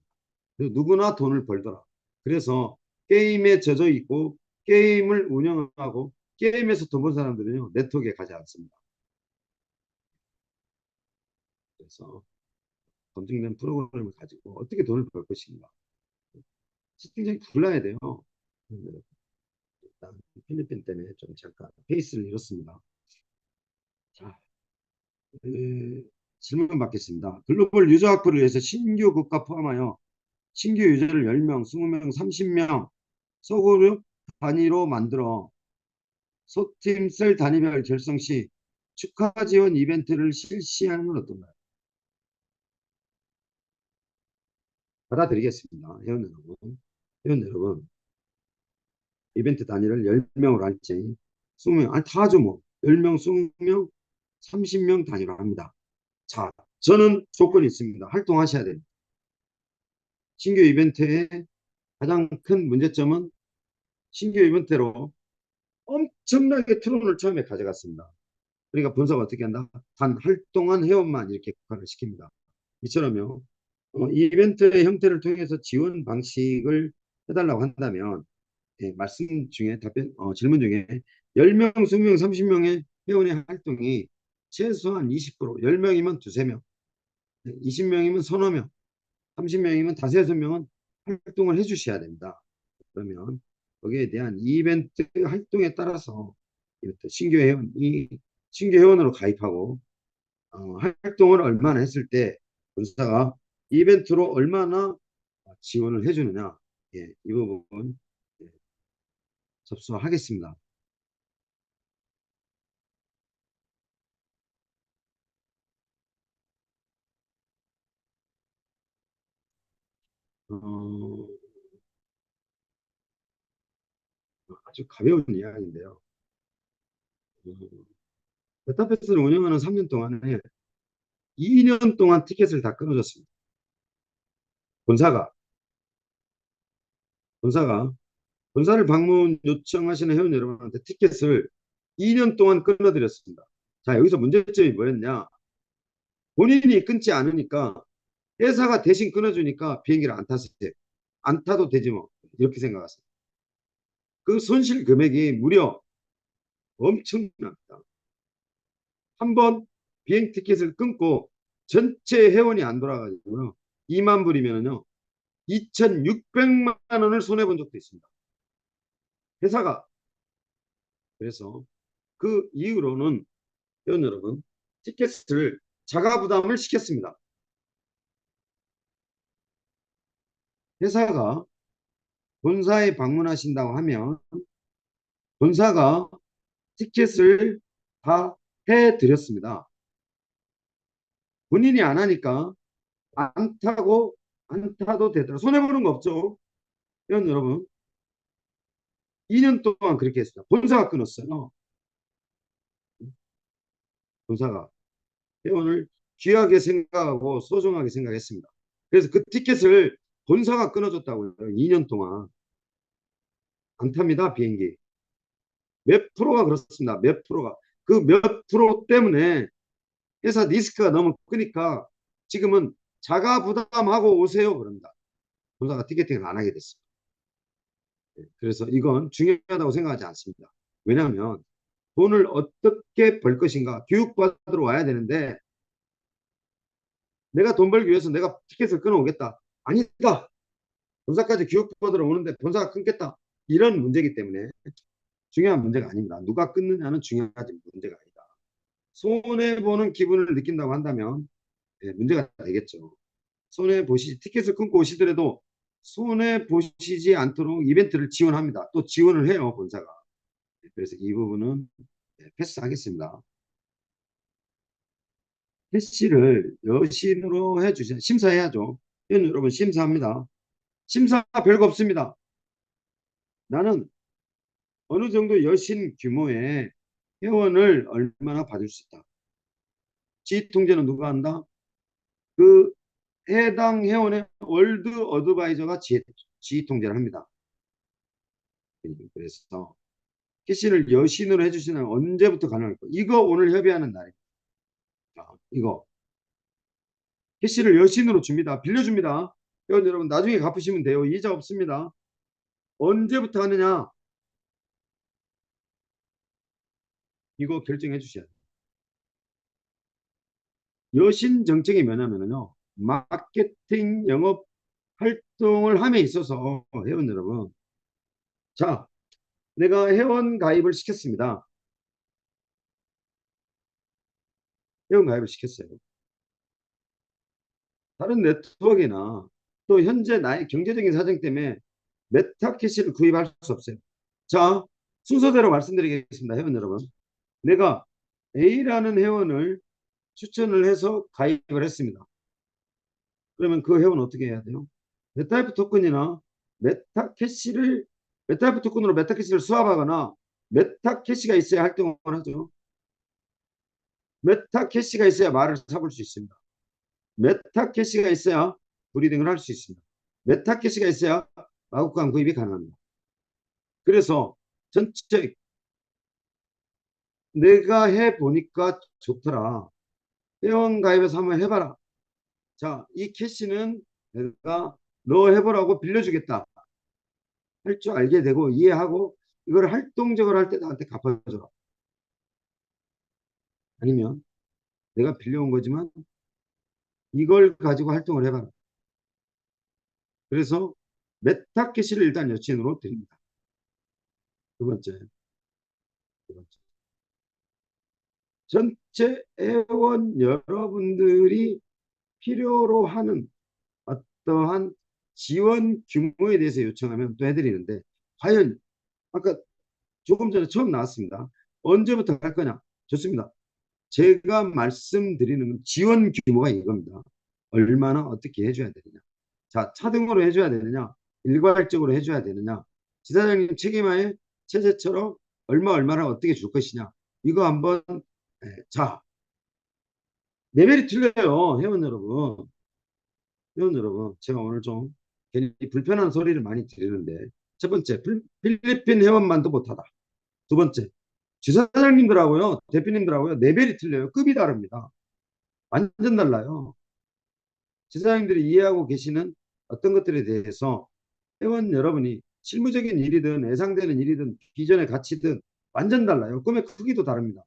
누구나 돈을 벌더라. 그래서 게임에 젖어 있고 게임을 운영하고 게임에서 돈 번 사람들은요. 네트워크에 가지 않습니다. 그래서 검증된 프로그램을 가지고 어떻게 돈을 벌 것인가. 채팅창이 굴러야 돼요. 일단 필리핀 때문에 좀 잠깐 페이스를 잃었습니다. 자, 질문 받겠습니다. 글로벌 유저 확보를 위해서 신규 국가 포함하여 신규 유저를 10명, 20명, 30명 소그룹 단위로 만들어 소팀 셀 단위별 결성 시 축하 지원 이벤트를 실시하는 건 어떤가요? 받아드리겠습니다. 회원 여러분. 회원 여러분, 이벤트 단위를 10명으로 할지 20명, 아니 다 하죠 뭐. 10명, 20명, 30명 단위로 합니다. 자, 저는 조건이 있습니다. 활동하셔야 됩니다. 신규 이벤트의 가장 큰 문제점은 신규 이벤트로 엄청나게 트론을 처음에 가져갔습니다. 그러니까 분석을 어떻게 한다? 단 활동한 회원만 이렇게 국한을 시킵니다. 이처럼요. 이벤트의 형태를 통해서 지원 방식을 해달라고 한다면 말씀 중에 질문 중에 10명, 20명, 30명의 회원의 활동이 최소한 20%, 10명이면 두세 명, 20명이면 서너 명, 30명이면 다섯 명은 활동을 해주셔야 됩니다. 그러면 거기에 대한 이벤트 활동에 따라서 신규 회원으로 가입하고 활동을 얼마나 했을 때 본사가 이벤트로 얼마나 지원을 해주느냐, 예, 이 부분 예, 접수하겠습니다. 어, 아주 가벼운 이야기인데요. 메타패스를 운영하는 3년 동안에 2년 동안 티켓을 다 끊어줬습니다. 본사가 본사가 본사를 방문 요청하시는 회원 여러분한테 티켓을 2년 동안 끊어드렸습니다. 자, 여기서 문제점이 뭐였냐? 본인이 끊지 않으니까 회사가 대신 끊어주니까 비행기를 안 탔어요. 안 타도 되지 뭐. 이렇게 생각하세요. 그 손실 금액이 무려 엄청납니다. 한 번 비행 티켓을 끊고 전체 회원이 안 돌아가지고요. 2만 불이면요. 2,600만 원을 손해본 적도 있습니다. 회사가. 그래서 그 이후로는 회원 여러분 티켓을 자가 부담을 시켰습니다. 회사가 본사에 방문하신다고 하면 본사가 티켓을 다 해드렸습니다. 본인이 안 하니까 안 타도 되더라. 손해보는 거 없죠. 회원 여러분. 2년 동안 그렇게 했습니다. 본사가 끊었어요. 본사가 회원을 귀하게 생각하고 소중하게 생각했습니다. 그래서 그 티켓을 본사가 끊어줬다고요. 2년 동안. 안 탑니다. 비행기. 몇 프로가 그렇습니다. 몇 프로가. 그 몇 프로 때문에 회사 리스크가 너무 크니까 지금은 자가 부담하고 오세요. 그럽니다. 본사가 티켓팅을 안 하게 됐습니다. 그래서 이건 중요하다고 생각하지 않습니다. 왜냐하면 돈을 어떻게 벌 것인가 교육받으러 와야 되는데 내가 돈 벌기 위해서 내가 티켓을 끊어오겠다. 아니다. 본사까지 교육받으러 오는데 본사가 끊겠다. 이런 문제이기 때문에 중요한 문제가 아닙니다. 누가 끊느냐는 중요하지 문제가 아니다. 손해보는 기분을 느낀다고 한다면 문제가 되겠죠. 티켓을 끊고 오시더라도 손해보시지 않도록 이벤트를 지원합니다. 또 지원을 해요, 본사가. 그래서 이 부분은 패스하겠습니다. 캐시를 여신으로 해주세요. 심사해야죠. 여러분 심사합니다. 심사 별거 없습니다. 나는 어느 정도 여신 규모의 회원을 얼마나 받을 수 있다. 지휘 통제는 누가 한다? 그 해당 회원의 월드 어드바이저가 지휘 통제를 합니다. 그래서 캐시를 여신으로 해주시는 언제부터 가능할까? 이거 오늘 협의하는 날입니다. 이거 캐시를 여신으로 줍니다. 빌려줍니다. 여러분 나중에 갚으시면 돼요. 이자 없습니다. 언제부터 하느냐? 이거 결정해 주셔야 돼요. 여신 정책이 뭐냐면요. 마케팅 영업 활동을 함에 있어서 회원 여러분. 자, 내가 회원 가입을 시켰습니다. 회원 가입을 시켰어요. 다른 네트워크나 또 현재 나의 경제적인 사정 때문에 메타캐시를 구입할 수 없어요. 자, 순서대로 말씀드리겠습니다. 회원 여러분. 내가 A라는 회원을 추천을 해서 가입을 했습니다. 그러면 그 회원은 어떻게 해야 돼요? 메타이프 토큰이나 메타캐시를 메타이프 토큰으로 메타캐시를 수합하거나 메타캐시가 있어야 활동을 하죠. 메타캐시가 있어야 말을 사볼 수 있습니다. 메타캐시가 있어야 브리딩을 할 수 있습니다. 메타캐시가 있어야 마구간 구입이 가능합니다. 그래서 전체 내가 해보니까 좋더라. 회원 가입해서 한번 해봐라. 자, 이 캐시는 내가 너 해보라고 빌려주겠다. 할 줄 알게 되고 이해하고 이걸 활동적으로 할 때 나한테 갚아줘라. 아니면 내가 빌려온 거지만 이걸 가지고 활동을 해봐라. 그래서 메타캐시를 일단 여친으로 드립니다. 두 번째, 두 번째. 전체 회원 여러분들이 필요로 하는 어떠한 지원 규모에 대해서 요청하면 또 해드리는데 과연 아까 조금 전에 처음 나왔습니다. 언제부터 할 거냐? 좋습니다. 제가 말씀드리는 지원 규모가 이겁니다. 얼마나 어떻게 해줘야 되느냐. 자, 차등으로 해줘야 되느냐. 일괄적으로 해줘야 되느냐. 지사장님 책임하에 체제처럼 얼마를 어떻게 줄 것이냐. 이거 한번 자, 레벨이 틀려요. 회원 여러분. 회원 여러분. 제가 오늘 좀 괜히 불편한 소리를 많이 드리는데 첫 번째, 필리핀 회원만도 못하다. 두 번째, 지사장님들하고요. 대표님들하고요. 레벨이 틀려요. 급이 다릅니다. 완전 달라요. 지사장님들이 이해하고 계시는 어떤 것들에 대해서 회원 여러분이 실무적인 일이든 예상되는 일이든 비전의 가치든 완전 달라요. 꿈의 크기도 다릅니다.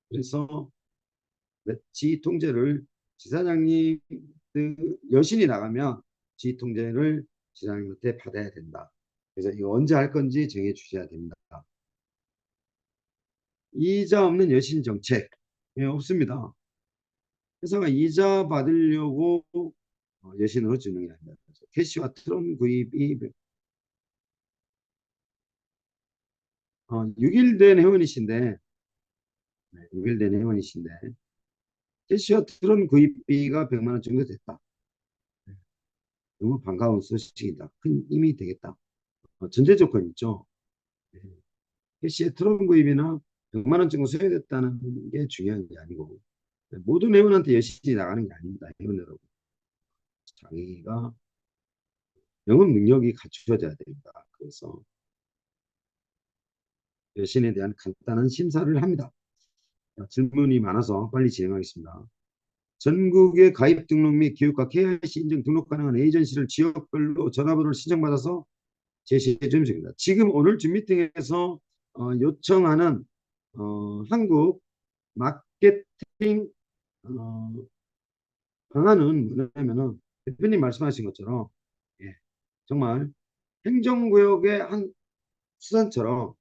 그래서 지 통제를 지사장님 여신이 나가면 지 통제를 지사장님한테 받아야 된다. 그래서 이거 언제 할 건지 정해 주셔야 됩니다. 이자 없는 여신 정책 없습니다. 회사가 이자 받으려고 여신으로 주는 게 아니라 캐시와 트론 구입이 6일 된 회원이신데 6일 된 회원이신데 캐시와 트론 구입비가 100만 원 정도 됐다. 너무 반가운 소식이다. 큰 힘이 되겠다. 전제 조건 있죠. 캐시의 트론 구입이나 100만 원 정도 소요됐다는 게 중요한 게 아니고 모든 회원한테 여신이 나가는 게 아닙니다. 회원 여러분. 자기가 영업 능력이 갖추어져야 됩니다. 그래서 여신에 대한 간단한 심사를 합니다. 질문이 많아서 빨리 진행하겠습니다. 전국의 가입 등록 및 교육과 KIC 인증 등록 가능한 에이전시를 지역별로 전화번호를 신청받아서 제시해 주면 됩니다. 지금 오늘 줌 미팅에서 요청하는 한국 마케팅 어, 방안은 뭐냐면은 대표님 말씀하신 것처럼 예, 정말 행정구역의 한 수단처럼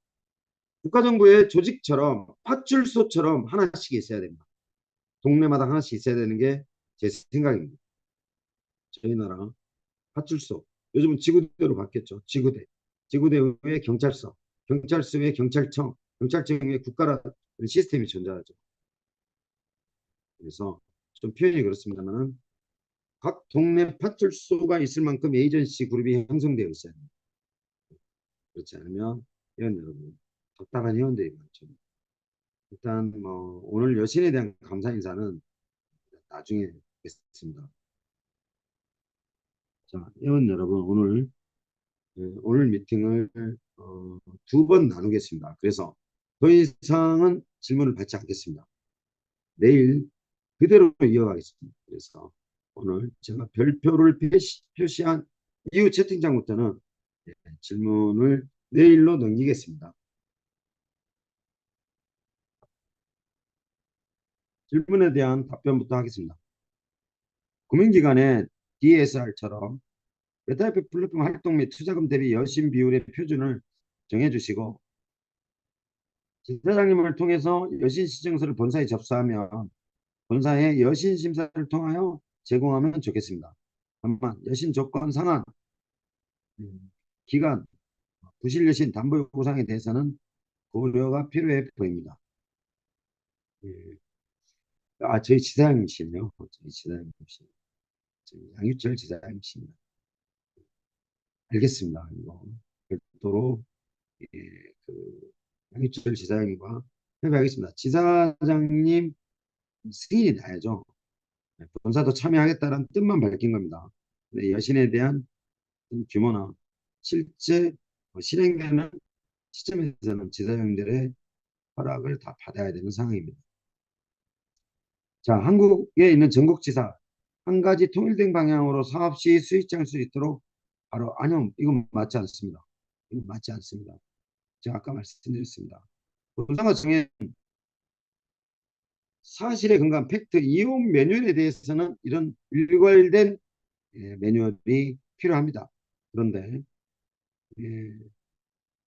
국가정부의 조직처럼 파출소처럼 하나씩 있어야 됩니다. 동네마다 하나씩 있어야 되는 게 제 생각입니다. 저희 나라 파출소 요즘은 지구대로 바뀌었죠. 지구대 지구대 외에 경찰서 경찰서 외에 경찰청 경찰청 외에 국가라는 시스템이 존재하죠. 그래서 좀 표현이 그렇습니다만 각 동네 파출소가 있을 만큼 에이전시 그룹이 형성되어 있어야 됩니다. 그렇지 않으면 회원 여러분 답답한 회원들이 많죠. 일단 뭐 오늘 여신에 대한 감사 인사는 나중에 하겠습니다. 자, 회원 여러분 오늘 미팅을 두 번 나누겠습니다. 그래서 더 이상은 질문을 받지 않겠습니다. 내일 그대로 이어가겠습니다. 그래서 오늘 제가 별표를 표시한 이후 채팅창부터는 질문을 내일로 넘기겠습니다. 질문에 대한 답변부터 하겠습니다. 금융기관의 DSR처럼 메타이프 플랫폼 활동 및 투자금 대비 여신 비율의 표준을 정해주시고 지사장님을 통해서 여신 시정서를 본사에 접수하면 본사의 여신 심사를 통하여 제공하면 좋겠습니다. 다만 여신 조건 상한, 기간, 부실 여신 담보 요구사항에 대해서는 고려가 필요해 보입니다. 예. 저희 지사장님이시네요. 저희 지사장님이시. 저희 양유철 지사장님이십니다. 알겠습니다. 이거 별도로 예, 그 양유철 지사장님과 협의하겠습니다. 지사장님 승인이 나야죠. 본사도 참여하겠다는 뜻만 밝힌 겁니다. 근데 여신에 대한 규모나 실제 실행되는 시점에서는 지사장님들의 허락을 다 받아야 되는 상황입니다. 자, 한국에 있는 전국지사 한 가지 통일된 방향으로 사업 시 수익창을 수 있도록 바로 아니요, 이건 맞지 않습니다. 이건 맞지 않습니다. 제가 아까 말씀드렸습니다. 본사가 정해 사실에 근거한 팩트 이용 매뉴얼에 대해서는 이런 일괄된 매뉴얼이 필요합니다. 그런데 예,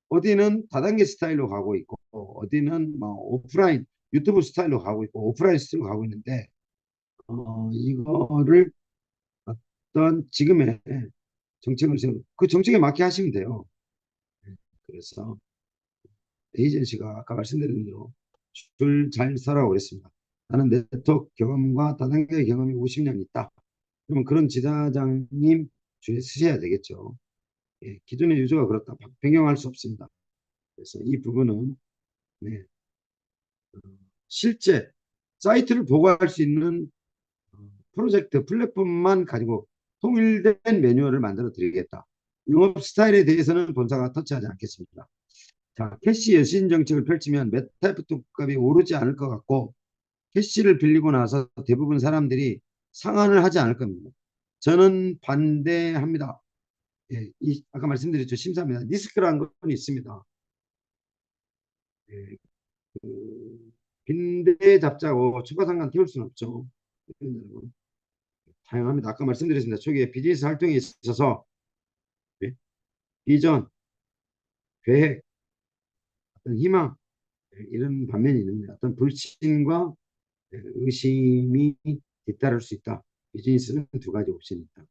어디는 다단계 스타일로 가고 있고 어디는 뭐 오프라인 유튜브 스타일로 가고 있고 오프라인 스타일로 가고 있는데 이거를 어떤 지금의 정책을 세우고 그 정책에 맞게 하시면 돼요. 그래서 에이전시가 아까 말씀드린 대로 줄 잘 서라고 그랬습니다. 나는 네트워크 경험과 다단계 경험이 50년 있다. 그러면 그런 지사장님 주에 쓰셔야 되겠죠. 예, 기존의 유저가 그렇다. 변경할 수 없습니다. 그래서 이 부분은 네, 실제 사이트를 보고할 수 있는 프로젝트 플랫폼만 가지고 통일된 매뉴얼을 만들어 드리겠다. 영업 스타일에 대해서는 본사가 터치하지 않겠습니다. 자, 캐시 여신 정책을 펼치면 메타이프트 값이 오르지 않을 것 같고 캐시를 빌리고 나서 대부분 사람들이 상환을 하지 않을 겁니다. 저는 반대합니다. 예, 아까 말씀드렸죠. 심사입니다. 리스크라는 건 있습니다. 예, 빈대 잡자고 추가상관 태울 수는 없죠. 다양합니다. 아까 말씀드렸습니다. 초기에 비즈니스 활동에 있어서 예, 비전, 계획, 어떤 희망 이런 반면이 있는데 어떤 불신과 의심이 뒤따를 수 있다. 비즈니스는 두 가지 옵션이 있다.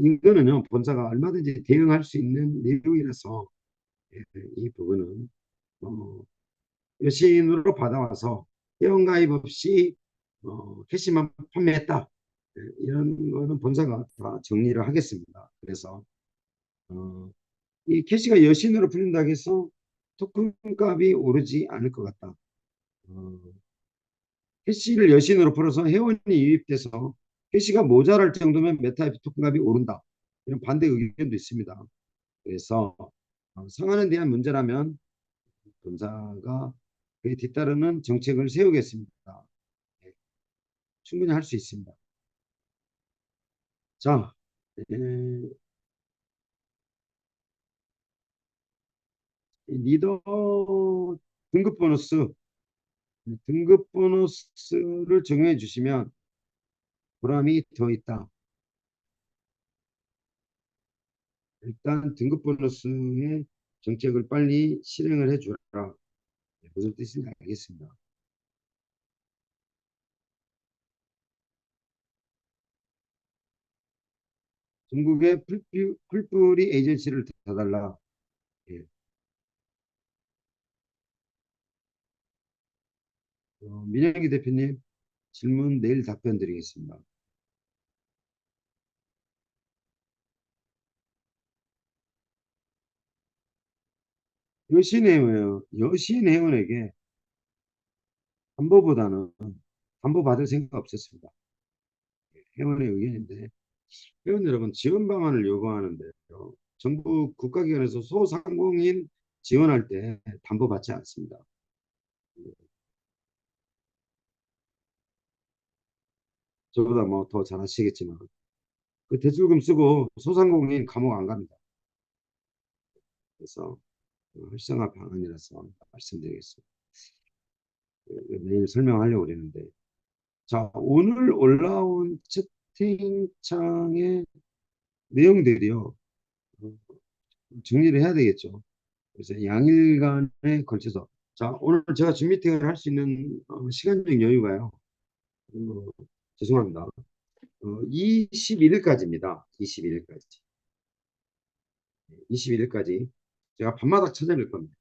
이거는요 본사가 얼마든지 대응할 수 있는 내용이라서 이 부분은 어, 여신으로 받아와서 회원가입 없이 캐시만 판매했다. 이런 거는 본사가 다 정리를 하겠습니다. 그래서 어, 이 캐시가 여신으로 풀린다고 해서 토큰 값이 오르지 않을 것 같다. 어, 캐시를 여신으로 풀어서 회원이 유입돼서 캐시가 모자랄 정도면 메타이프 토큰 값이 오른다. 이런 반대 의견도 있습니다. 그래서 상한에 대한 문제라면 본사가 그에 뒤따르는 정책을 세우겠습니다. 네, 충분히 할 수 있습니다. 자, 리더 등급 보너스, 등급 보너스를 정해 주시면 보람이 더 있다. 일단 등급 보너스의 정책을 빨리 실행을 해주라. 무슨 뜻인지 알겠습니다. 중국의 풀뿌리 에이전시를 더 달라. 예. 민영기 대표님 질문 내일 답변 드리겠습니다. 여신 회원에게 담보보다는 담보 받을 생각 없었습니다. 회원의 의견인데 회원 여러분 지원 방안을 요구하는데요. 정부 국가기관에서 소상공인 지원할 때 담보 받지 않습니다. 저보다 뭐 더 잘하시겠지만 그 대출금 쓰고 소상공인 감옥 안 갑니다. 그래서 활성화 방안이라서 말씀드리겠습니다. 내일 설명하려고 그랬는데 자, 오늘 올라온 채팅창의 내용들이요. 어, 정리를 해야 되겠죠. 그래서 양일간에 걸쳐서. 자, 오늘 제가 줌 미팅을 할 수 있는 시간적 여유가요. 죄송합니다. 21일까지입니다. 21일까지. 21일까지. 제가 밤마다 찾아뵐 겁니다.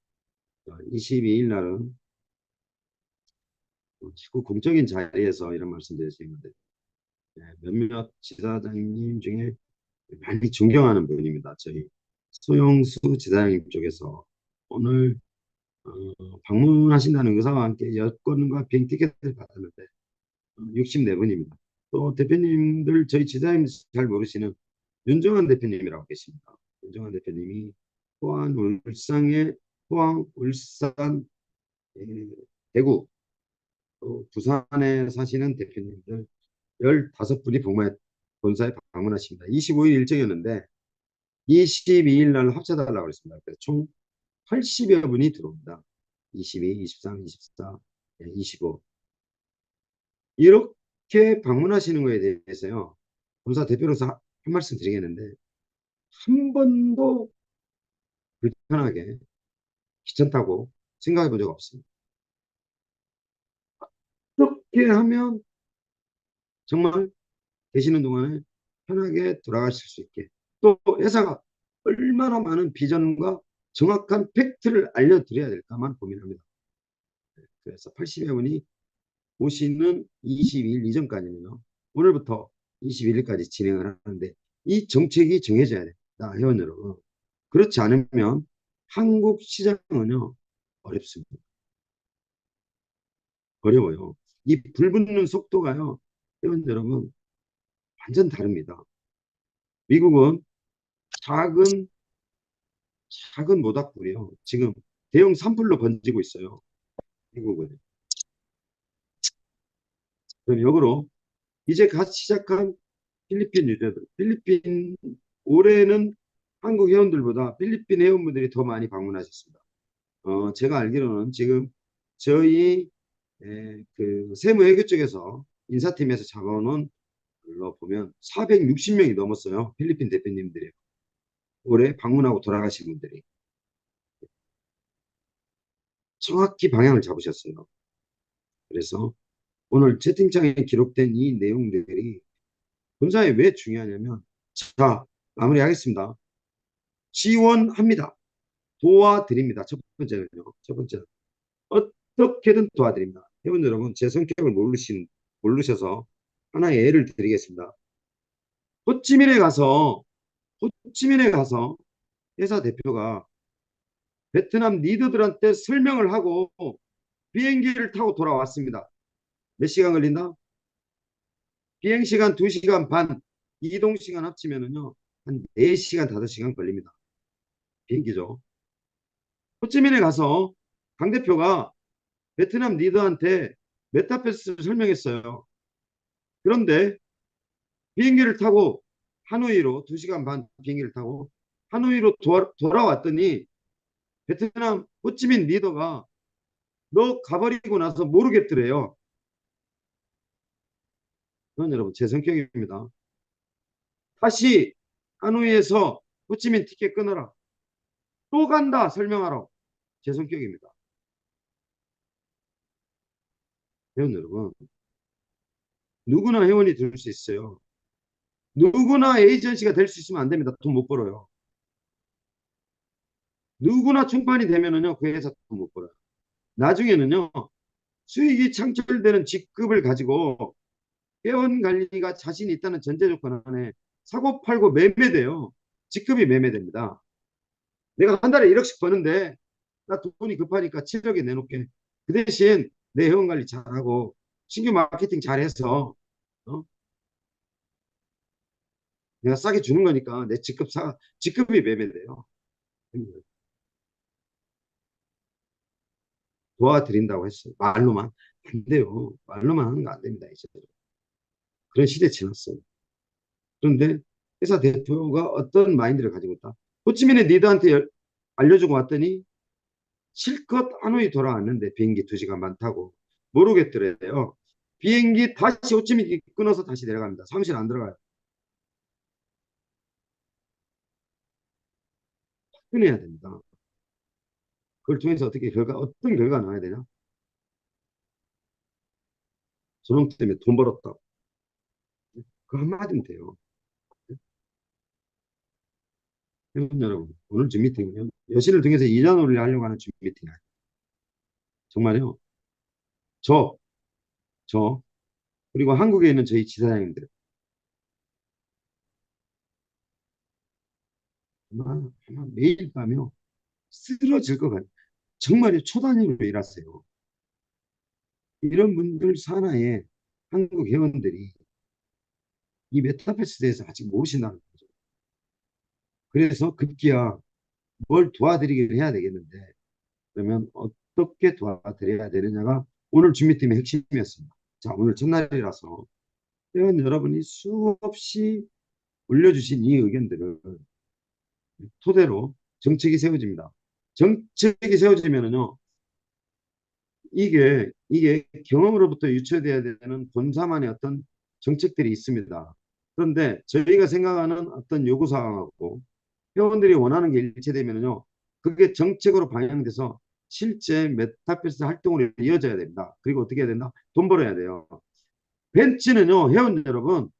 22일 날은 자꾸 공적인 자리에서 이런 말씀 드리는데 몇몇 지사장님 중에 많이 존경하는 분입니다. 저희 소영수 지사장님 쪽에서 오늘 방문하신다는 의사와 함께 여권과 비행 티켓을 받았는데 64분입니다. 또 대표님들 저희 지사님 잘 모르시는 윤정환 대표님이라고 계십니다. 윤정환 대표님이 포항 울산의 포항 울산 대구 또 부산에 사시는 대표님들 15분이 본사에 방문하십니다. 25일 일정이었는데 22일 날 합쳐달라고 했습니다. 그래서 총 80여 분이 들어옵니다. 22, 23, 24, 25. 이렇게 방문하시는 거에 대해서요. 본사 대표로서 한 말씀 드리겠는데 한 번도 불편하게 귀찮다고 생각해 본 적 없습니다. 어떻게 하면 정말 계시는 동안에 편하게 돌아가실 수 있게 또 회사가 얼마나 많은 비전과 정확한 팩트를 알려드려야 될까만 고민합니다. 그래서 80여 분이 오시는 22일 이전까지는요. 오늘부터 21일까지 진행을 하는데 이 정책이 정해져야 된다. 회원 여러분. 그렇지 않으면 한국 시장은요. 어렵습니다. 어려워요. 이 불붙는 속도가요. 회원 여러분 완전 다릅니다. 미국은 작은 작은 모닥불이요. 지금 대형 산불로 번지고 있어요. 미국은. 그럼 역으로 이제 갓 시작한 필리핀 유저들. 필리핀 올해는 한국 회원들보다 필리핀 회원분들이 더 많이 방문하셨습니다. 제가 알기로는 지금 저희 그 세무회계 쪽에서 인사팀에서 잡아놓은 걸로 보면 460명이 넘었어요. 필리핀 대표님들이 올해 방문하고 돌아가신 분들이 정확히 방향을 잡으셨어요. 그래서 오늘 채팅창에 기록된 이 내용들이 본사에 왜 중요하냐면 자 마무리하겠습니다. 지원합니다. 도와드립니다. 첫 번째는요. 첫 번째는 어떻게든 도와드립니다. 회원 여러분 제 성격을 모르셔서 하나의 예를 드리겠습니다. 호치민에 가서 호치민에 가서 회사 대표가 베트남 리더들한테 설명을 하고 비행기를 타고 돌아왔습니다. 몇 시간 걸린다? 비행시간 2시간 반, 이동시간 합치면은요, 한 4시간, 5시간 걸립니다. 비행기죠. 호치민에 가서 강 대표가 베트남 리더한테 메타패스를 설명했어요. 그런데 비행기를 타고 하노이로 2시간 반 비행기를 타고 하노이로 돌아왔더니 베트남 호치민 리더가 너 가버리고 나서 모르겠더래요. 그건 여러분 제 성격입니다. 다시 하노이에서 호치민 티켓 끊어라. 또 간다 설명하러. 제 성격입니다. 회원 여러분 누구나 회원이 될 수 있어요. 누구나 에이전시가 될 수 있으면 안 됩니다. 돈 못 벌어요. 누구나 총판이 되면은요 그 회사 돈 못 벌어요. 나중에는요 수익이 창출되는 직급을 가지고 회원 관리가 자신 있다는 전제 조건 안에 사고 팔고 매매돼요. 직급이 매매됩니다. 내가 한 달에 1억씩 버는데 나 돈이 급하니까 7억에 내놓게. 그 대신 내 회원 관리 잘하고 신규 마케팅 잘해서 내가 싸게 주는 거니까 내 직급이 매매돼요. 도와드린다고 했어요. 말로만. 안 돼요. 말로만 하는 거 안 됩니다. 이제. 그런 시대 지났어요. 그런데 회사 대표가 어떤 마인드를 가지고 있다. 호치민의 리더한테 알려주고 왔더니 실컷 하노이 돌아왔는데 비행기 2시간 반 타고 모르겠더래요. 비행기 다시 호치민기 끊어서 다시 내려갑니다. 사무실 안 들어가요. 끊어야 됩니다. 그걸 통해서 어떤 결과 나와야 되냐? 저놈 때문에 돈 벌었다. 그 한마디면 돼요. 여러분, 오늘 줌 미팅은요, 여신을 통해서 인연을 하려고 하는 줌 미팅 아니에요. 정말요. 저, 저, 그리고 한국에 있는 저희 지사장님들, 아마 매일 밤에요, 쓰러질 것 같아요. 정말요, 초단위로 일하세요. 이런 분들 산하에 한국 회원들이 이 메타버스에 대해서 아직 모르신다는 거죠. 그래서 급기야 뭘 도와드리기를 해야 되겠는데, 그러면 어떻게 도와드려야 되느냐가 오늘 준비팀의 핵심이었습니다. 자, 오늘 첫날이라서 회원 여러분이 수없이 올려주신 이 의견들을 토대로 정책이 세워집니다. 정책이 세워지면은요, 이게 경험으로부터 유추돼야 되는 본사만의 어떤 정책들이 있습니다. 그런데 저희가 생각하는 어떤 요구사항하고 회원들이 원하는 게 일치되면요, 그게 정책으로 방향돼서 실제 메타버스 활동으로 이어져야 됩니다. 그리고 어떻게 해야 된다? 돈 벌어야 돼요. 벤츠는요, 회원 여러분,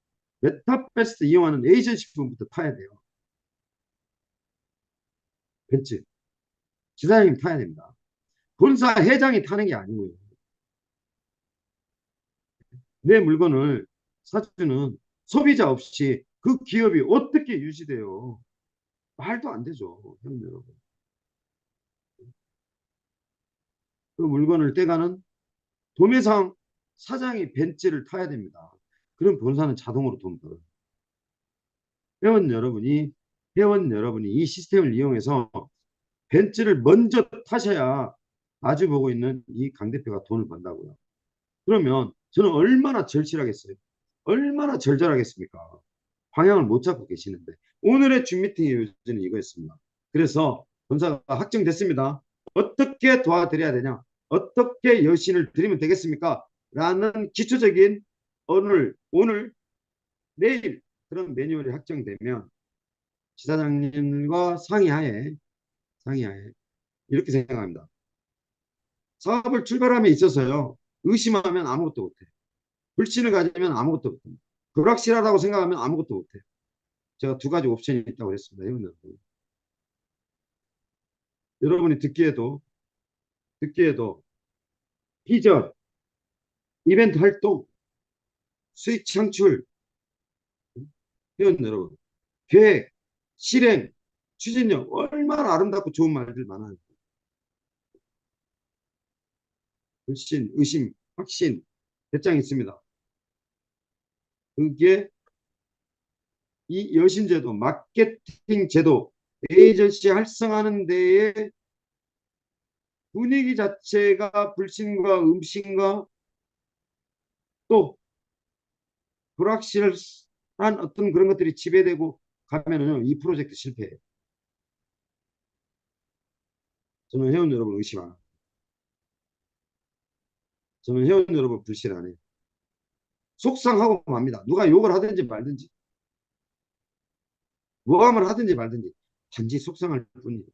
메타버스 이용하는 에이전시 부분부터 타야 돼요. 벤츠. 지사장님 타야 됩니다. 본사 회장이 타는 게 아니고요. 내 물건을 사주는 소비자 없이 그 기업이 어떻게 유지돼요? 말도 안 되죠. 회원 여러분. 그 물건을 떼가는 도매상 사장이 벤츠를 타야 됩니다. 그럼 본사는 자동으로 돈 벌어요. 회원 여러분이 이 시스템을 이용해서 벤츠를 먼저 타셔야 마주 보고 있는 이 강 대표가 돈을 번다고요. 그러면 저는 얼마나 절실하겠어요? 얼마나 절절하겠습니까? 방향을 못 잡고 계시는데 오늘의 줌 미팅의 요지는 이거였습니다. 그래서 본사가 확정됐습니다. 어떻게 도와드려야 되냐? 어떻게 여신을 드리면 되겠습니까? 라는 기초적인 오늘 내일 그런 매뉴얼이 확정되면 지사장님과 상의하에 이렇게 생각합니다. 사업을 출발함에 있어서요, 의심하면 아무것도 못해. 불신을 가지면 아무것도 못해. 불확실하다고 생각하면 아무것도 못해. 제가 두 가지 옵션이 있다고 그랬습니다. 여러분이 듣기에도 비전, 이벤트 활동, 수익 창출, 회원 여러분, 계획, 실행, 추진력 얼마나 아름답고 좋은 말들 많아요. 불신, 의심, 확신, 배짱 있습니다. 그게 이 여신제도, 마케팅 제도, 에이전시 활성화하는 데에 분위기 자체가 불신과 음신과 또 불확실한 어떤 그런 것들이 지배되고 가면은 이 프로젝트 실패해요. 저는 회원 여러분 의심 안 합니다. 저는 회원 여러분 불신 안 해요. 속상하고 맙니다. 누가 욕을 하든지 말든지, 모함을 하든지 말든지, 단지 속상할 뿐이에요.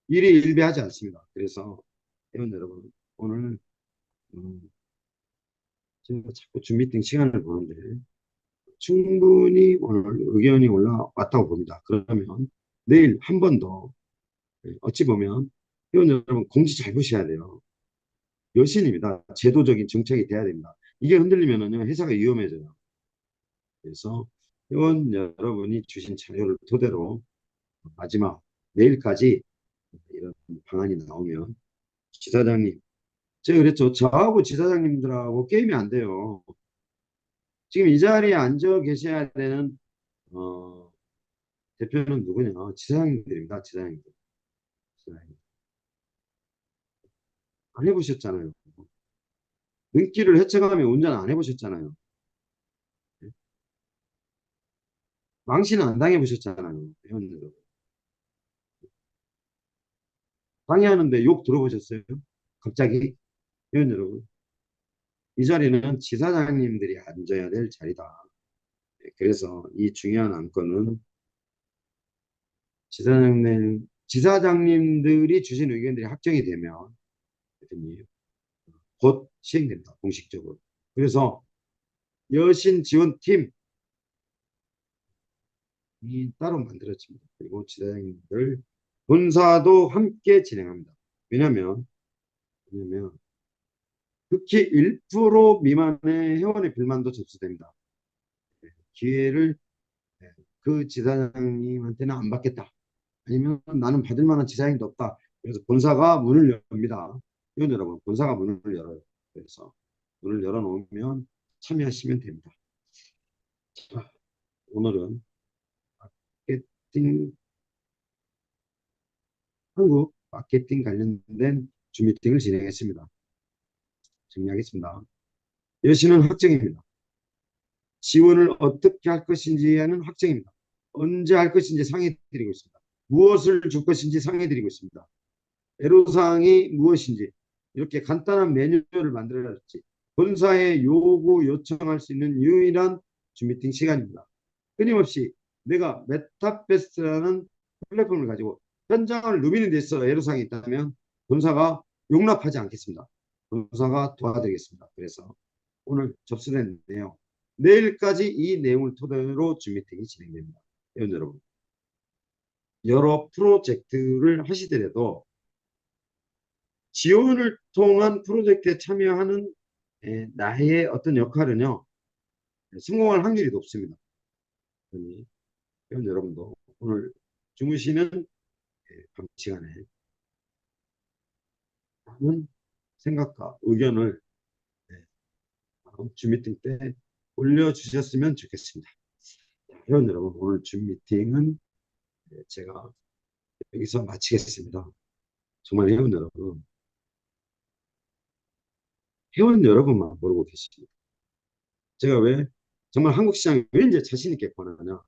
일이 일비하지 않습니다. 그래서 회원 여러분, 오늘 제가 자꾸 줌 미팅 시간을 보는데 충분히 오늘 의견이 올라왔다고 봅니다. 그러면 내일 한 번 더, 어찌 보면 회원 여러분 공지 잘 보셔야 돼요. 여신입니다. 제도적인 정책이 돼야 됩니다. 이게 흔들리면은요, 회사가 위험해져요. 그래서 회원 여러분이 주신 자료를 토대로 마지막 내일까지 이런 방안이 나오면 지사장님, 제가 그랬죠. 저하고 지사장님들하고 게임이 안 돼요. 지금 이 자리에 앉아 계셔야 되는 어, 대표는 누구냐? 지사장님들입니다. 지사장님들. 지사장님. 안 해보셨잖아요. 눈길을 헤쳐가며 운전 안 해보셨잖아요. 망신은 안 당해보셨잖아요. 회원들. 강의하는데 욕 들어보셨어요? 갑자기? 회원 여러분. 이 자리는 지사장님들이 앉아야 될 자리다. 그래서 이 중요한 안건은 지사장님들이 주신 의견들이 확정이 되면 대표님 곧 시행됩니다. 공식적으로. 그래서 여신 지원팀이 따로 만들어집니다. 그리고 지사장님들 본사도 함께 진행합니다. 왜냐면 극히 1% 미만의 회원의 불만도 접수됩니다. 기회를 그 지사장님한테는 안 받겠다. 아니면 나는 받을 만한 지사장도 없다. 그래서 본사가 문을 엽니다. 이건 여러분, 본사가 문을 열어요. 그래서 문을 열어놓으면 참여하시면 됩니다. 자, 오늘은 마케팅, 한국 마케팅 관련된 주미팅을 진행했습니다. 정리하겠습니다. 여신은 확정입니다. 지원을 어떻게 할 것인지는 확정입니다. 언제 할 것인지 상의드리고 있습니다. 무엇을 줄 것인지 상의드리고 있습니다. 애로사항이 무엇인지 이렇게 간단한 매뉴얼을 만들어야지 본사에 요구 요청할 수 있는 유일한 줌미팅 시간입니다. 끊임없이 내가 메타베스트라는 플랫폼을 가지고 현장을 누비는 데 있어 애로사항이 있다면 본사가 용납하지 않겠습니다. 본사가 도와드리겠습니다. 그래서 오늘 접수된 내용, 내일까지 이 내용을 토대로 줌미팅이 진행됩니다. 여러분, 여러 프로젝트를 하시더라도 지원을 통한 프로젝트에 참여하는 나의 어떤 역할은요, 성공할 확률이 높습니다. 그러니 여러분도 오늘 주무시는 밤 시간에 많은 생각과 의견을 다음 줌 미팅 때 올려주셨으면 좋겠습니다. 회원 여러분, 오늘 줌 미팅은 제가 여기서 마치겠습니다. 정말 회원 여러분만 모르고 계십니다. 제가 왜 정말 한국 시장이 왜 이제 자신 있게 권하냐?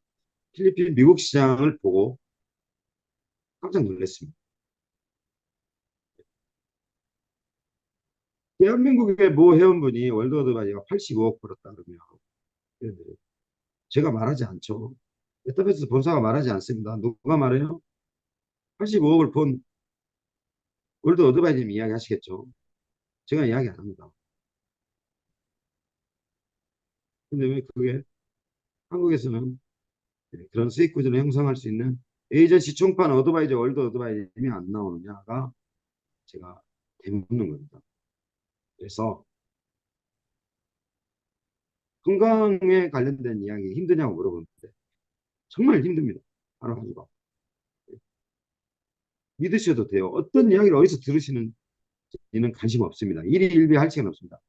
필리핀, 미국 시장을 보고 깜짝 놀랐습니다. 대한민국의 모 회원분이 월드어드바이저가 85억 벌었다 그러면 제가 말하지 않죠. 메타버스 본사가 말하지 않습니다. 누가 말해요? 85억을 본 월드어드바이저님 이야기 하시겠죠. 제가 이야기 안 합니다. 근데 왜 그게 한국에서는 그런 수익 구조를 형성할 수 있는 에이전시 총판 어드바이저 월드 어드바이저님이 안 나오느냐가 제가 되묻는 겁니다. 그래서 건강에 관련된 이야기 힘드냐고 물어보는데 정말 힘듭니다. 하루하루가. 믿으셔도 돼요. 어떤 이야기를 어디서 들으시는지는 관심 없습니다. 일희일비 할 시간 없습니다.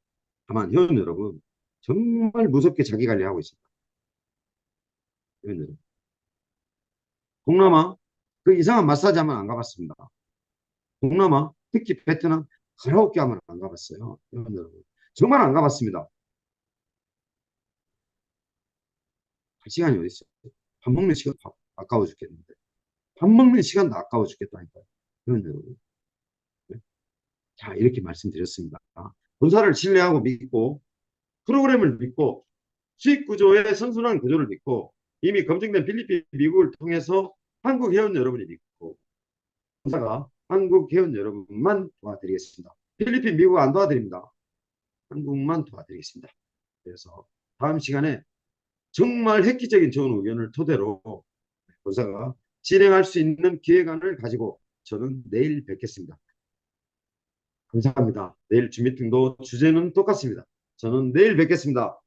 다만 회원 여러분 정말 무섭게 자기 관리하고 있습니다. 회원 여러분. 동남아 그 이상한 마사지 하면 안 가봤습니다. 동남아 특히 베트남 가라오케 하면 안 가봤어요. 회원 여러분. 정말 안 가봤습니다. 갈 시간이 어디 있어요? 밥 먹는 시간 아까워 죽겠는데. 밥 먹는 시간도 아까워 죽겠다니까요. 회원 여러분. 네. 자, 이렇게 말씀드렸습니다. 본사를 신뢰하고 믿고 프로그램을 믿고 수익 구조의 선순환 구조를 믿고 이미 검증된 필리핀, 미국을 통해서 한국 회원 여러분이 믿고 본사가 한국 회원 여러분만 도와드리겠습니다. 필리핀, 미국 안 도와드립니다. 한국만 도와드리겠습니다. 그래서 다음 시간에 정말 획기적인 좋은 의견을 토대로 본사가 진행할 수 있는 기획안을 가지고 저는 내일 뵙겠습니다. 감사합니다. 내일 줌미팅도 주제는 똑같습니다. 저는 내일 뵙겠습니다.